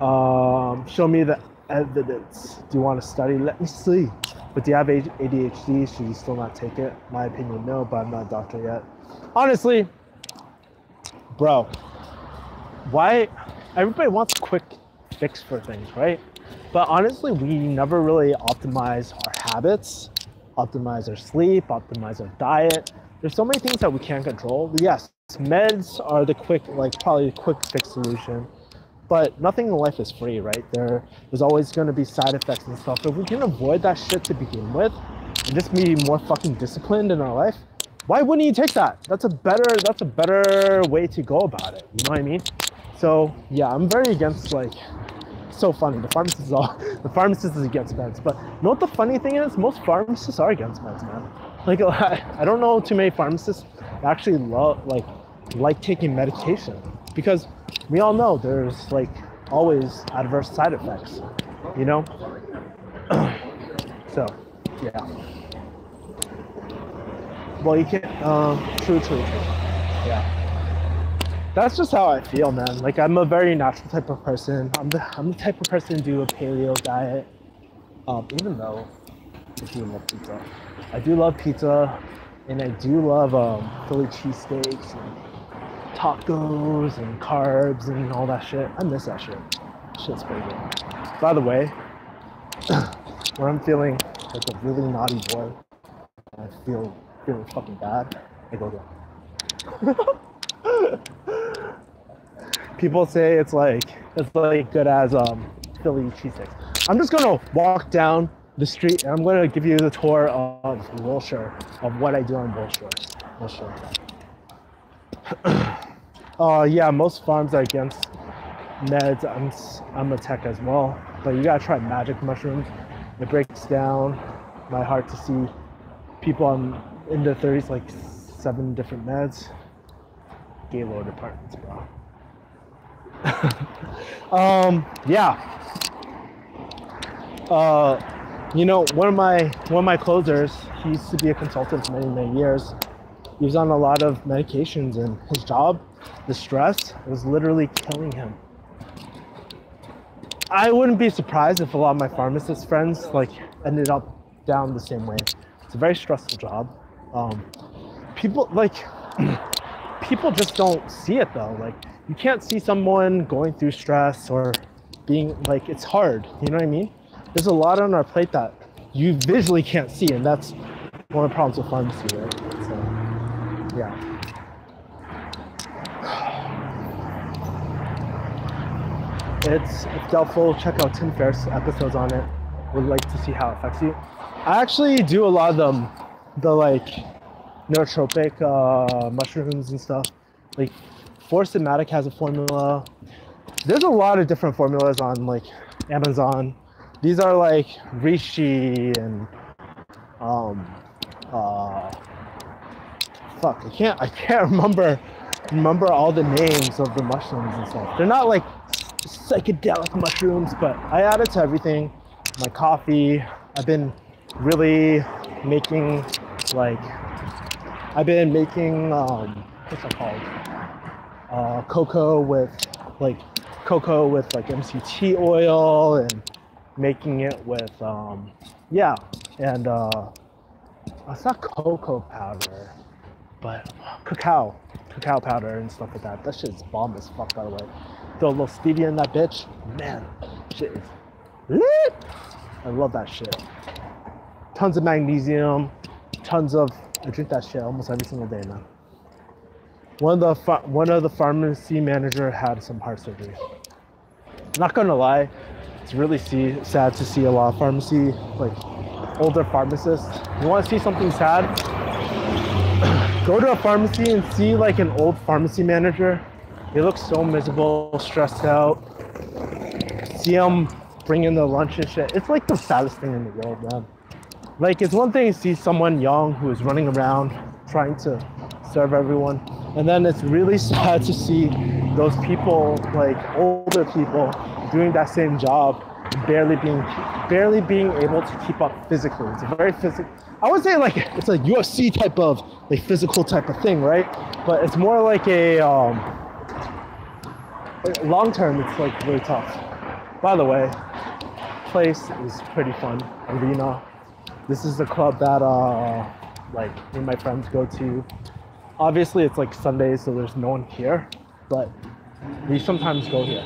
while. Show me the evidence. Do you want to study? Let me see. But do you have ADHD? Should you still not take it? My opinion, no, but I'm not a doctor yet. Honestly, bro, why everybody wants a quick fix for things, right? But honestly, we never really optimize our habits, optimize our sleep, optimize our diet. There's so many things that we can't control. Yes, meds are the probably the quick fix solution, but nothing in life is free, right? There's always going to be side effects and stuff. If we can avoid that shit to begin with and just be more fucking disciplined in our life, why wouldn't you take that? That's a better way to go about it. You know what I mean? So yeah, I'm very against so funny. The pharmacist is against meds, but you know what the funny thing is? Most pharmacists are against meds, man. I don't know too many pharmacists that actually like taking medication, because we all know there's always adverse side effects, you know? So yeah. Well, you can't, true. Yeah. That's just how I feel, man. I'm a very natural type of person. I'm the type of person to do a paleo diet. Even though I do love pizza. I do love pizza, and I do love Philly cheesesteaks and tacos and carbs and all that shit. I miss that shit. Shit's pretty good. By the way, when I'm feeling like a really naughty boy, and I feel really fucking bad, I go there. People say it's good as Philly cheesesteaks. I'm just gonna walk down the street and I'm gonna give you the tour of Wilshire, of what I do on Wilshire. Yeah, most farms are against meds. I'm a tech as well, but you gotta try magic mushrooms. It breaks down my heart to see people in their 30s 7 different meds. Gaylord Apartments, bro. Yeah. You know, one of my closers, he used to be a consultant for many years. He was on a lot of medications, and his job, the stress, was literally killing him. I wouldn't be surprised if a lot of my pharmacist friends ended up down the same way. It's a very stressful job. People just don't see it though. You can't see someone going through stress or being it's hard. You know what I mean? There's a lot on our plate that you visually can't see, and that's one of the problems with pharmacy, right? So, yeah. It's doubtful. Check out Tim Ferriss episodes on it. Would like to see how it affects you. I actually do a lot of the nootropic mushrooms and stuff. Four Systematic has a formula. There's a lot of different formulas on Amazon. These are reishi and fuck, I can't remember all the names of the mushrooms and stuff. They're not psychedelic mushrooms, but I add it to everything. My coffee. I've been really making what's it called? Cocoa with MCT oil, and making it with it's not cocoa powder, but cacao powder and stuff like that. That shit's bomb as fuck, by the way. Throw a little stevia in that bitch, man, shit is lit. I love that shit. Tons of magnesium, I drink that shit almost every single day, man. One of the pharmacy manager had some heart surgery. Not gonna lie, It's really sad to see a lot of pharmacy, like older pharmacists. You want to see something sad? Go to a pharmacy and see like an old pharmacy manager. They look so miserable, stressed out. See them bring in the lunch and shit. It's like the saddest thing in the world, man. Like, it's one thing to see someone young who is running around trying to serve everyone, and then it's really sad to see those people, like older people, doing that same job, barely being able to keep up physically. It's a very physical. I would say like it's a UFC type of like physical type of thing, right? But it's more like a long term. It's like really tough. By the way, place is pretty fun. Arena. This is the club that like me and my friends go to. Obviously, it's like Sundays, so there's no one here, but we sometimes go here.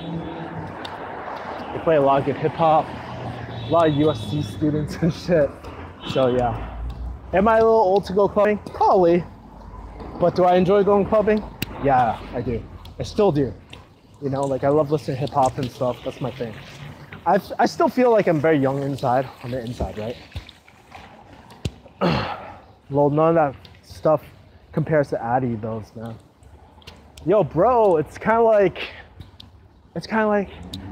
They play a lot of good hip hop, a lot of USC students and shit. So yeah. Am I a little old to go clubbing? Probably. But do I enjoy going clubbing? Yeah, I do. I still do. You know, like I love listening to hip hop and stuff. That's my thing. I still feel like I'm very young inside, on the inside, right? Well, none of that stuff compares to Addy those, man. Yo, bro, it's kind of like,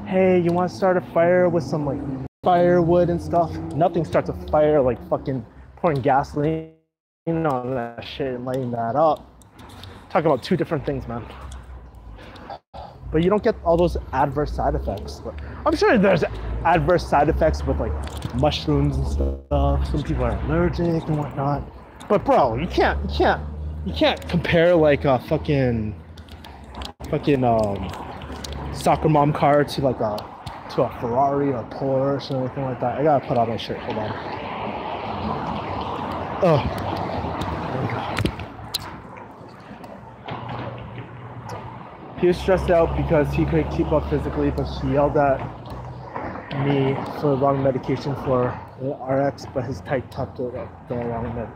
hey, you want to start a fire with some like firewood and stuff? Nothing starts a fire like fucking pouring gasoline on that shit and lighting that up. Talking about two different things, man. But you don't get all those adverse side effects. I'm sure there's adverse side effects with like mushrooms and stuff. Some people are allergic and whatnot. But bro, you can't compare like a fucking soccer mom car to like a Ferrari or Porsche or anything like that. I gotta put on my shirt. Hold on. Oh. There we go. He was stressed out because he couldn't keep up physically, but he yelled at me for the wrong medication for the RX, but his type topped it at the wrong med.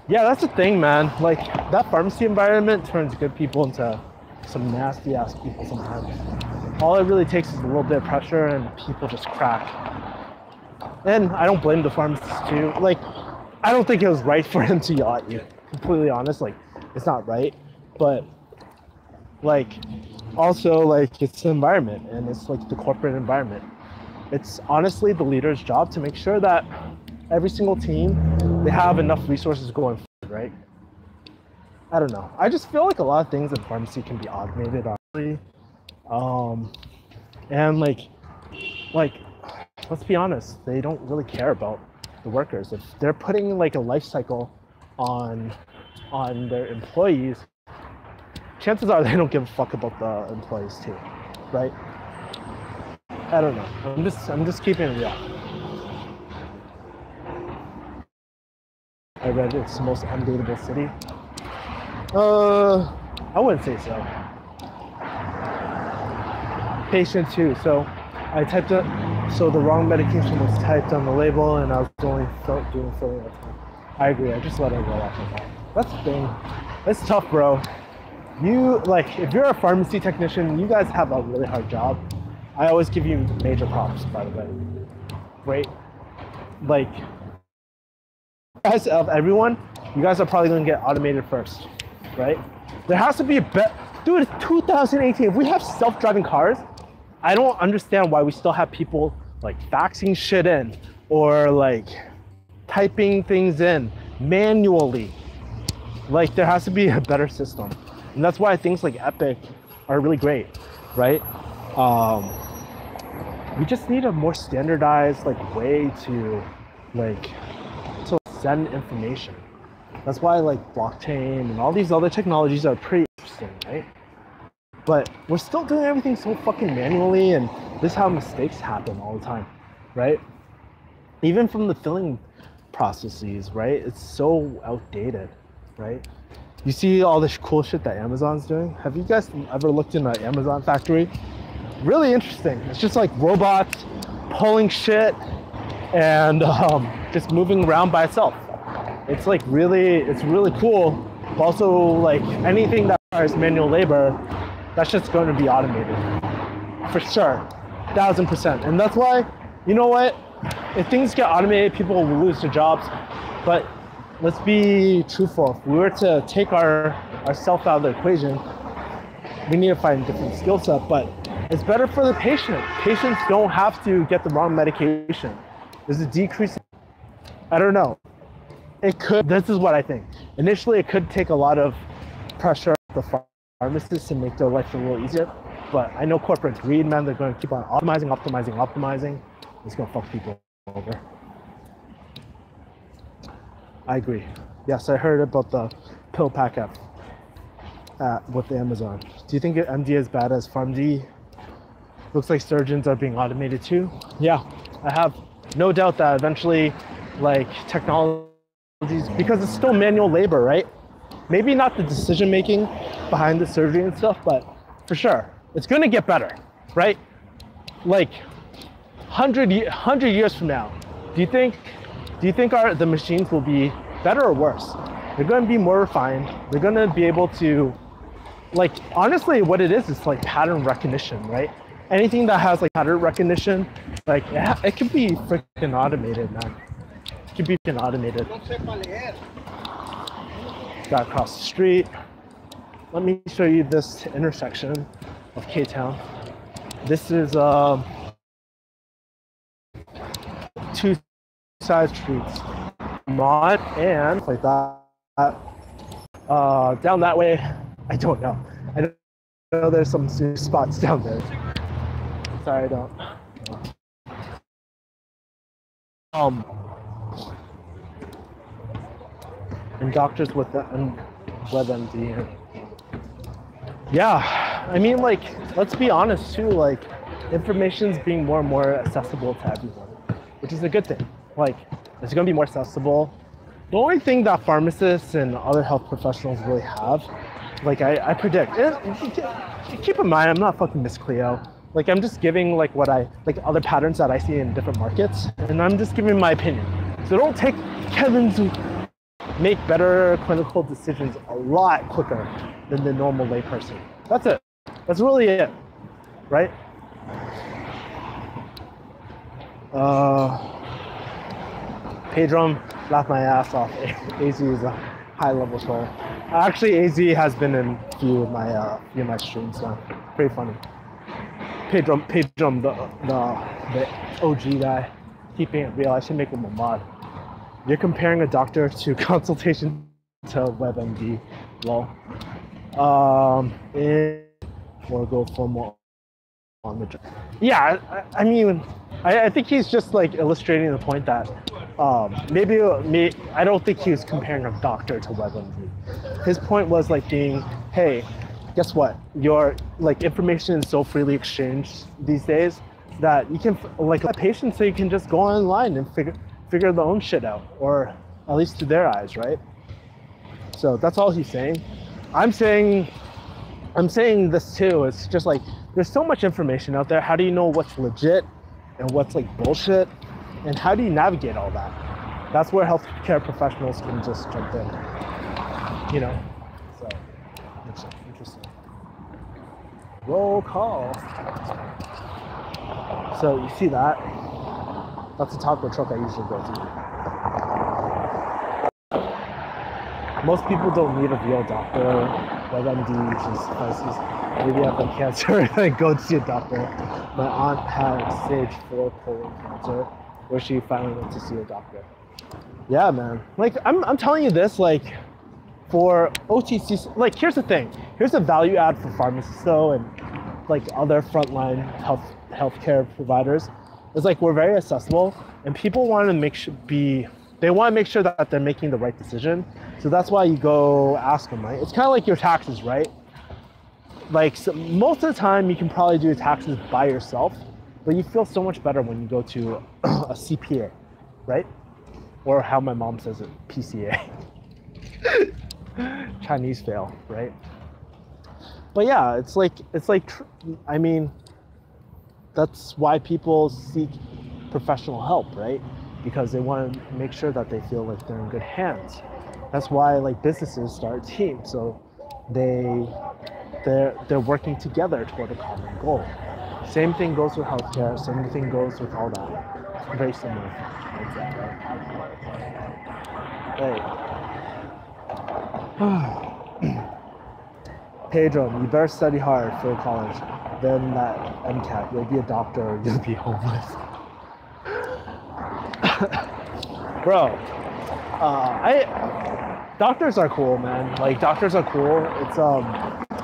Yeah, that's the thing, man. Like, that pharmacy environment turns good people into some nasty ass people sometimes. All it really takes is a little bit of pressure and people just crack. And I don't blame the pharmacist too. Like, I don't think it was right for him to yell at you. Completely honest, like, it's not right. But like, also like, it's the environment and it's like the corporate environment. It's honestly the leader's job to make sure that every single team, they have enough resources going forward, right? I don't know. I just feel like a lot of things in pharmacy can be automated, honestly. And like, let's be honest, they don't really care about the workers. If they're putting like a life cycle on their employees, chances are they don't give a fuck about the employees too, right? I don't know. I'm just keeping it real. I read it's the most undateable city. I wouldn't say so. Patient too. So I typed it. So the wrong medication was typed on the label, and I was only doing filling at the time. I agree. I just let it roll off my mind. That's the thing. It's tough, bro. You like if you're a pharmacy technician, you guys have a really hard job. I always give you major props, by the way. Great. Like, guys, of everyone, you guys are probably gonna get automated first, right? There has to be a bet. Dude, it's 2018. If we have self-driving cars, I don't understand why we still have people like faxing shit in or like typing things in manually. Like, there has to be a better system. And that's why things like Epic are really great, right? We just need a more standardized like way to send information. That's why like blockchain and all these other technologies are pretty interesting, right? But we're still doing everything so fucking manually, and this is how mistakes happen all the time, right? Even from the filling processes, right? It's so outdated, right? You see all this cool shit that Amazon's doing? Have you guys ever looked in an Amazon factory? Really interesting. It's just like robots pulling shit and just moving around by itself. It's like it's really cool. But also like anything that requires manual labor, that's just going to be automated for sure. 1000%. And that's why, you know what? If things get automated, people will lose their jobs. But let's be truthful. If we were to take ourself out of the equation, we need to find a different skill set. But it's better for the patient. Patients don't have to get the wrong medication. There's a decrease. I don't know. It could, this is what I think. Initially, it could take a lot of pressure off the pharmacists to make their life a little easier. But I know corporate greed, man, they're going to keep on optimizing. It's going to fuck people over. I agree. Yes, I heard about the pill pack app with Amazon. Do you think MD is bad as PharmD? Looks like surgeons are being automated too. Yeah, I have no doubt that eventually, like, technologies, because it's still manual labor, right? Maybe not the decision making behind the surgery and stuff, but for sure, it's gonna get better, right? Like 100 years from now, do you think the machines will be better or worse? They're gonna be more refined. They're gonna be able to, like, honestly, what it is like pattern recognition, right? Anything that has like pattern recognition, like it can be freaking automated, man. It can be freaking automated. Got across the street. Let me show you this intersection of K-Town. This is two side streets, Mod and like that. Down that way, I don't know. I know there's some spots down there. Sorry, I don't. And doctors with the WebMD. Yeah, I mean, like, let's be honest too. Like, information's being more and more accessible to everyone, which is a good thing. Like, it's gonna be more accessible. The only thing that pharmacists and other health professionals really have, like, I predict, keep in mind, I'm not fucking Miss Cleo. Like, I'm just giving like other patterns that I see in different markets, and I'm just giving my opinion. So don't take Kevin's make better clinical decisions a lot quicker than the normal layperson. That's it. That's really it, right? Pedram laughed my ass off. AZ is a high-level troll. Actually, AZ has been in a few of my streams now. Pretty funny. Pedram, the OG guy, keeping it real. I should make him a mod. You're comparing a doctor to consultation to WebMD. Lol. Or go for more on the job. Yeah, I mean, I think he's just like illustrating the point that I don't think he was comparing a doctor to WebMD. His point was like being, hey, guess what? Your like information is so freely exchanged these days that you can like let patients so you can just go online and figure their own shit out, or at least to their eyes, right? So that's all he's saying. I'm saying this too. It's just like there's so much information out there. How do you know what's legit and what's like bullshit? And how do you navigate all that? That's where healthcare professionals can just jump in, you know? So, interesting. Roll call. So you see that? That's a taco truck I usually go to. Most people don't need a real doctor. WebMD just because maybe I have cancer and go to see a doctor. My aunt had stage 4 colon cancer, where she finally went to see a doctor. Yeah, man. Like I'm telling you this, like for OTC, like here's the thing. Here's a value add for pharmacists though, and like other frontline healthcare providers. It's like we're very accessible, and people want to make sure that they're making the right decision. So that's why you go ask them, right? It's kind of like your taxes, right? Like most of the time, you can probably do your taxes by yourself, but you feel so much better when you go to a CPA, right? Or how my mom says it, PCA. Chinese fail, right? But yeah, it's like, I mean, that's why people seek professional help, right? Because they want to make sure that they feel like they're in good hands. That's why like businesses start teams, so they're working together toward a common goal. Same thing goes with healthcare. Same thing goes with all that. Very similar. Like that, right? Hey. Pedro, you better study hard for college. Then that MCAT, you'll be a doctor or you'll be homeless. Bro, doctors are cool, man. Like, doctors are cool. It's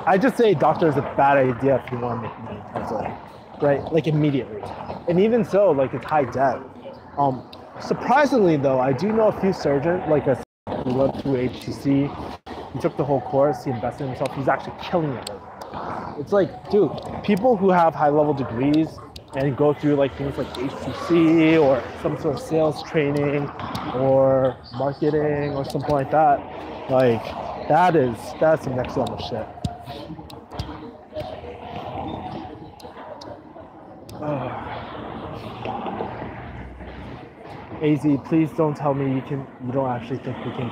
I just say doctor is a bad idea if you want to make money. That's it, right? Like, immediately. And even so, like, it's high debt. Surprisingly though, I do know a few surgeons, like who went through HTC. He took the whole course. He invested in himself. He's actually killing it. It's like, dude, people who have high-level degrees and go through like things like HTC or some sort of sales training or marketing or something like that, like that's some next level shit. AZ, please don't tell me you don't actually think we can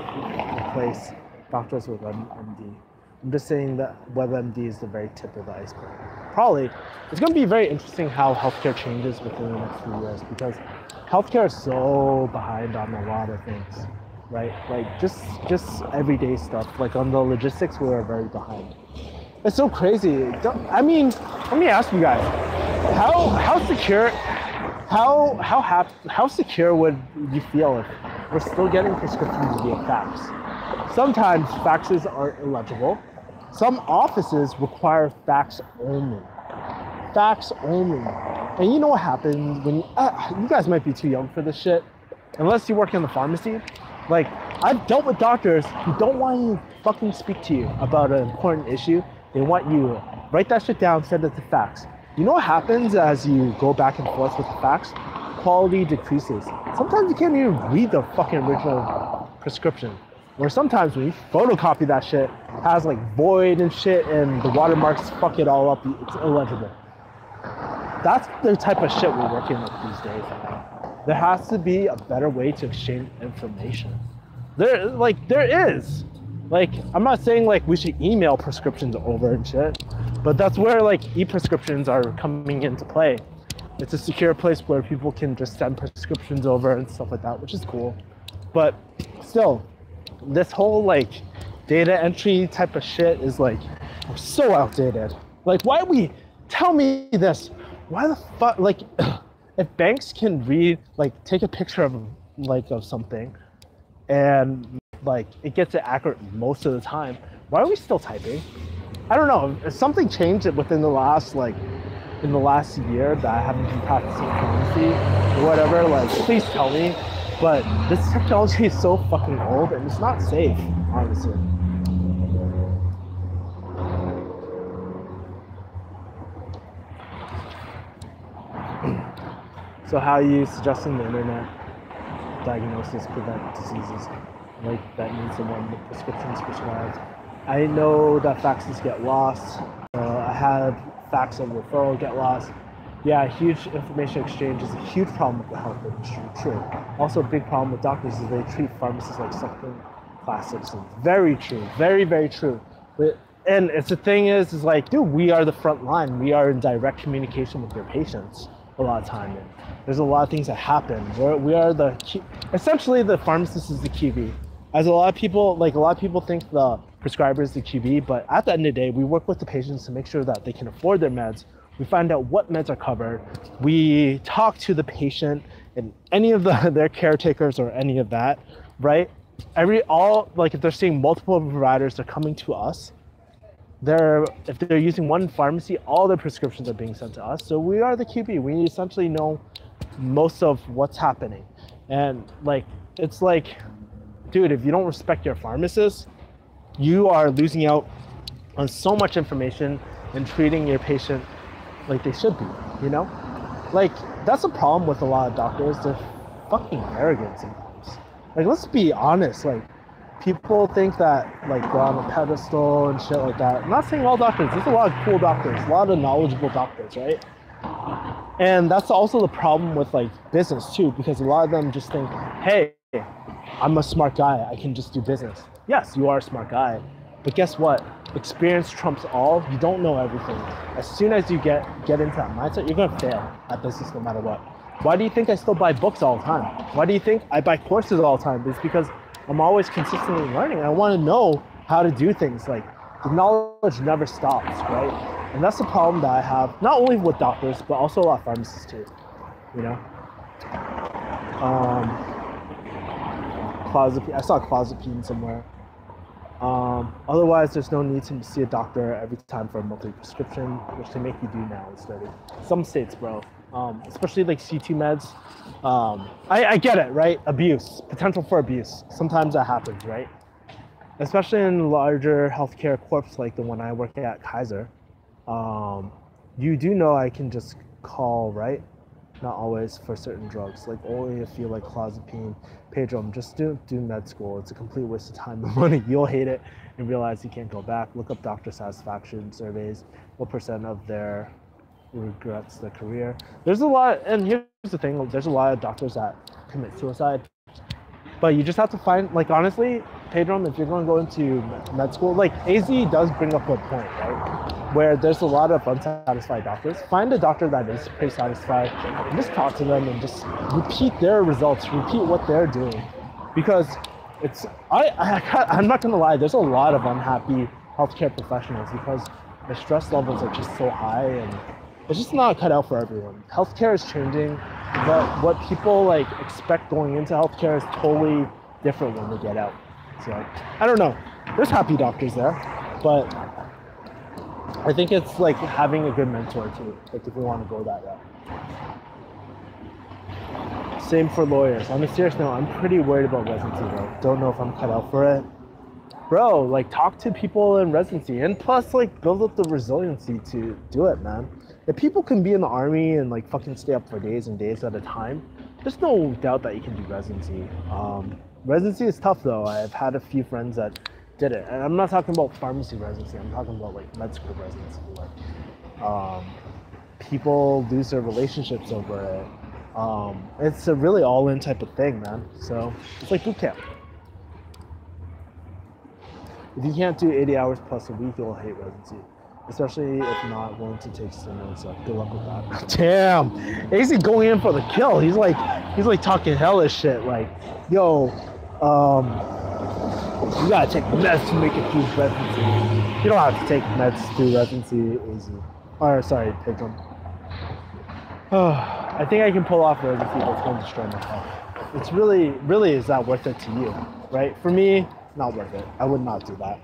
replace doctors with WebMD. I'm just saying that WebMD is the very tip of the iceberg. Probably, it's going to be very interesting how healthcare changes within the next few years because healthcare is so behind on a lot of things, right? Like just everyday stuff. Like on the logistics, we are very behind. It's so crazy. I mean, let me ask you guys, how secure would you feel if we're still getting prescriptions via fax? Sometimes faxes are illegible. Some offices require fax only. Fax only. And you know what happens when you guys might be too young for this shit, unless you work in the pharmacy. Like, I've dealt with doctors who don't want to fucking speak to you about an important issue. They want you to write that shit down, send it to fax. You know what happens as you go back and forth with the fax? Quality decreases. Sometimes you can't even read the fucking original prescription. Or sometimes when you photocopy that shit, it has like void and shit and the watermarks fuck it all up, it's illegible. That's the type of shit we're working with these days. There has to be a better way to exchange information. There is. Like, I'm not saying like we should email prescriptions over and shit, but that's where like e-prescriptions are coming into play. It's a secure place where people can just send prescriptions over and stuff like that, which is cool. But still, this whole like data entry type of shit is like so outdated. Like, tell me this, why the fuck, like, if banks can read, like, take a picture of something and like it gets it accurate most of the time, why are we still typing? I don't know, if something changed within the last year that I haven't been practicing pharmacy or whatever, like, please tell me. But this technology is so fucking old and it's not safe, honestly. So how are you suggesting the internet diagnosis prevent diseases like that needs someone with prescriptions prescribed? I know that faxes get lost. I had fax and referral get lost. Yeah, huge information exchange is a huge problem with the health industry, true. Also, a big problem with doctors is they treat pharmacists like second class citizens. Very true, very, very true. And it's the thing is like, dude, we are the front line. We are in direct communication with your patients a lot of time. And there's a lot of things that happen. We are essentially the pharmacist is the QB. As a lot of people think the prescriber is the QB, but at the end of the day, we work with the patients to make sure that they can afford their meds. We find out what meds are covered. We talk to the patient and any of their caretakers or any of that, right? If they're seeing multiple providers, they're coming to us. If they're using one pharmacy, all their prescriptions are being sent to us. So we are the QB. We essentially know most of what's happening. And like, it's like, dude, if you don't respect your pharmacist, you are losing out on so much information and treating your patient like they should be, you know? Like, that's a problem with a lot of doctors. They're fucking arrogant sometimes. Like, let's be honest, like, people think that, like, they're on a pedestal and shit like that. I'm not saying all doctors. There's a lot of cool doctors, a lot of knowledgeable doctors, right? And that's also the problem with, like, business, too, because a lot of them just think, hey, I'm a smart guy. I can just do business. Yes, you are a smart guy. But guess what? Experience trumps all. You don't know everything. As soon as you get into that mindset, you're gonna fail at business no matter what. Why do you think I still buy books all the time? Why do you think I buy courses all the time? It's because I'm always consistently learning. I want to know how to do things. Like, the knowledge never stops, right? And that's the problem that I have, not only with doctors, but also a lot of pharmacists too, you know? Clozapine, I saw clozapine somewhere. Otherwise, there's no need to see a doctor every time for a monthly prescription, which they make you do now instead of some states, bro. Especially like C2 meds. I get it, right? Abuse, potential for abuse. Sometimes that happens, right? Especially in larger healthcare corps like the one I work at Kaiser. You do know I can just call, right? Not always for certain drugs, like only if you like clozapine, Pedram, just do med school. It's a complete waste of time and money. You'll hate it and realize you can't go back. Look up doctor satisfaction surveys, what % of their regrets their career. There's a lot, and here's the thing, there's a lot of doctors that commit suicide. But you just have to find, like, honestly, Pedram, if you're going to go into med school, like AZ does bring up a point, right? Where there's a lot of unsatisfied doctors. Find a doctor that is pretty satisfied and just talk to them and just repeat their results, repeat what they're doing. Because it's, I'm not gonna lie, there's a lot of unhappy healthcare professionals because the stress levels are just so high and it's just not cut out for everyone. Healthcare is changing, but what people like expect going into healthcare is totally different when they get out. So I don't know. There's happy doctors there, but I think it's like having a good mentor too, like if we want to go that route. Same for lawyers. On a serious note, I'm pretty worried about residency though. Don't know if I'm cut out for it. Bro, like talk to people in residency and plus like build up the resiliency to do it, man. If people can be in the army and like fucking stay up for days and days at a time, there's no doubt that you can do residency. Residency is tough though. I've had a few friends that did it. And I'm not talking about pharmacy residency. I'm talking about like med school residency. Like, people lose their relationships over it. It's a really all-in type of thing, man. So it's like boot camp. If you can't do 80 hours plus a week, you'll hate residency. Especially if not willing to take stimulants. So good luck with that. Damn, AZ going in for the kill. He's like talking hellish shit. Like, yo, you gotta take meds to make it through residency. You don't have to take meds through residency, AZ. Or sorry, Pedram. I think I can pull off residency, but it's going to destroy my health. It's really is that worth it to you, right? For me, not worth it. I would not do that.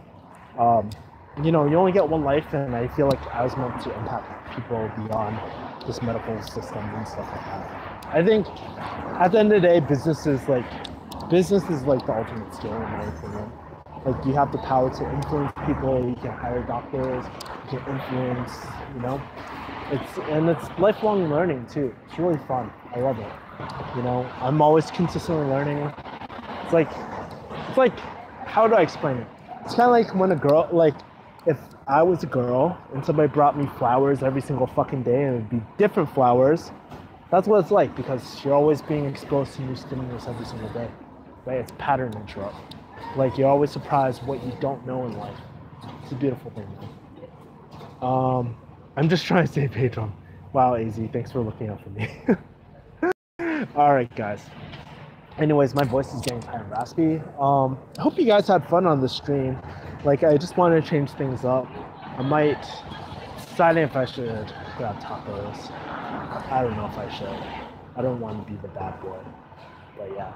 You know, you only get one life, and I feel like I was meant to impact people beyond this medical system and stuff like that. I think at the end of the day, business is like the ultimate skill in my opinion. Like you have the power to influence people, you can hire doctors, you can influence, you know. It's lifelong learning too. It's really fun. I love it. You know, I'm always consistently learning. It's like how do I explain it? It's kind of like when a girl, like if I was a girl and somebody brought me flowers every single fucking day and it would be different flowers, that's what it's like because you're always being exposed to new stimulus every single day, right? It's pattern interrupt. Like you're always surprised what you don't know in life. It's a beautiful thing, man. I'm just trying to stay Pedram. Wow, AZ, thanks for looking out for me. All right, guys. Anyways, my voice is getting kind of raspy. I hope you guys had fun on the stream. Like, I just want to change things up. I might deciding if I should grab tacos. I don't know if I should. I don't want to be the bad boy. But yeah.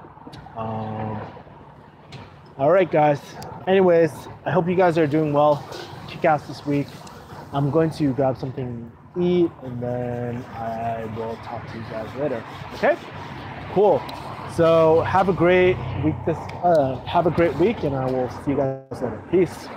All right, guys. Anyways, I hope you guys are doing well. Kick ass this week. I'm going to grab something to eat and then I will talk to you guys later. Okay? Cool. So have a great week and I will see you guys later. Peace.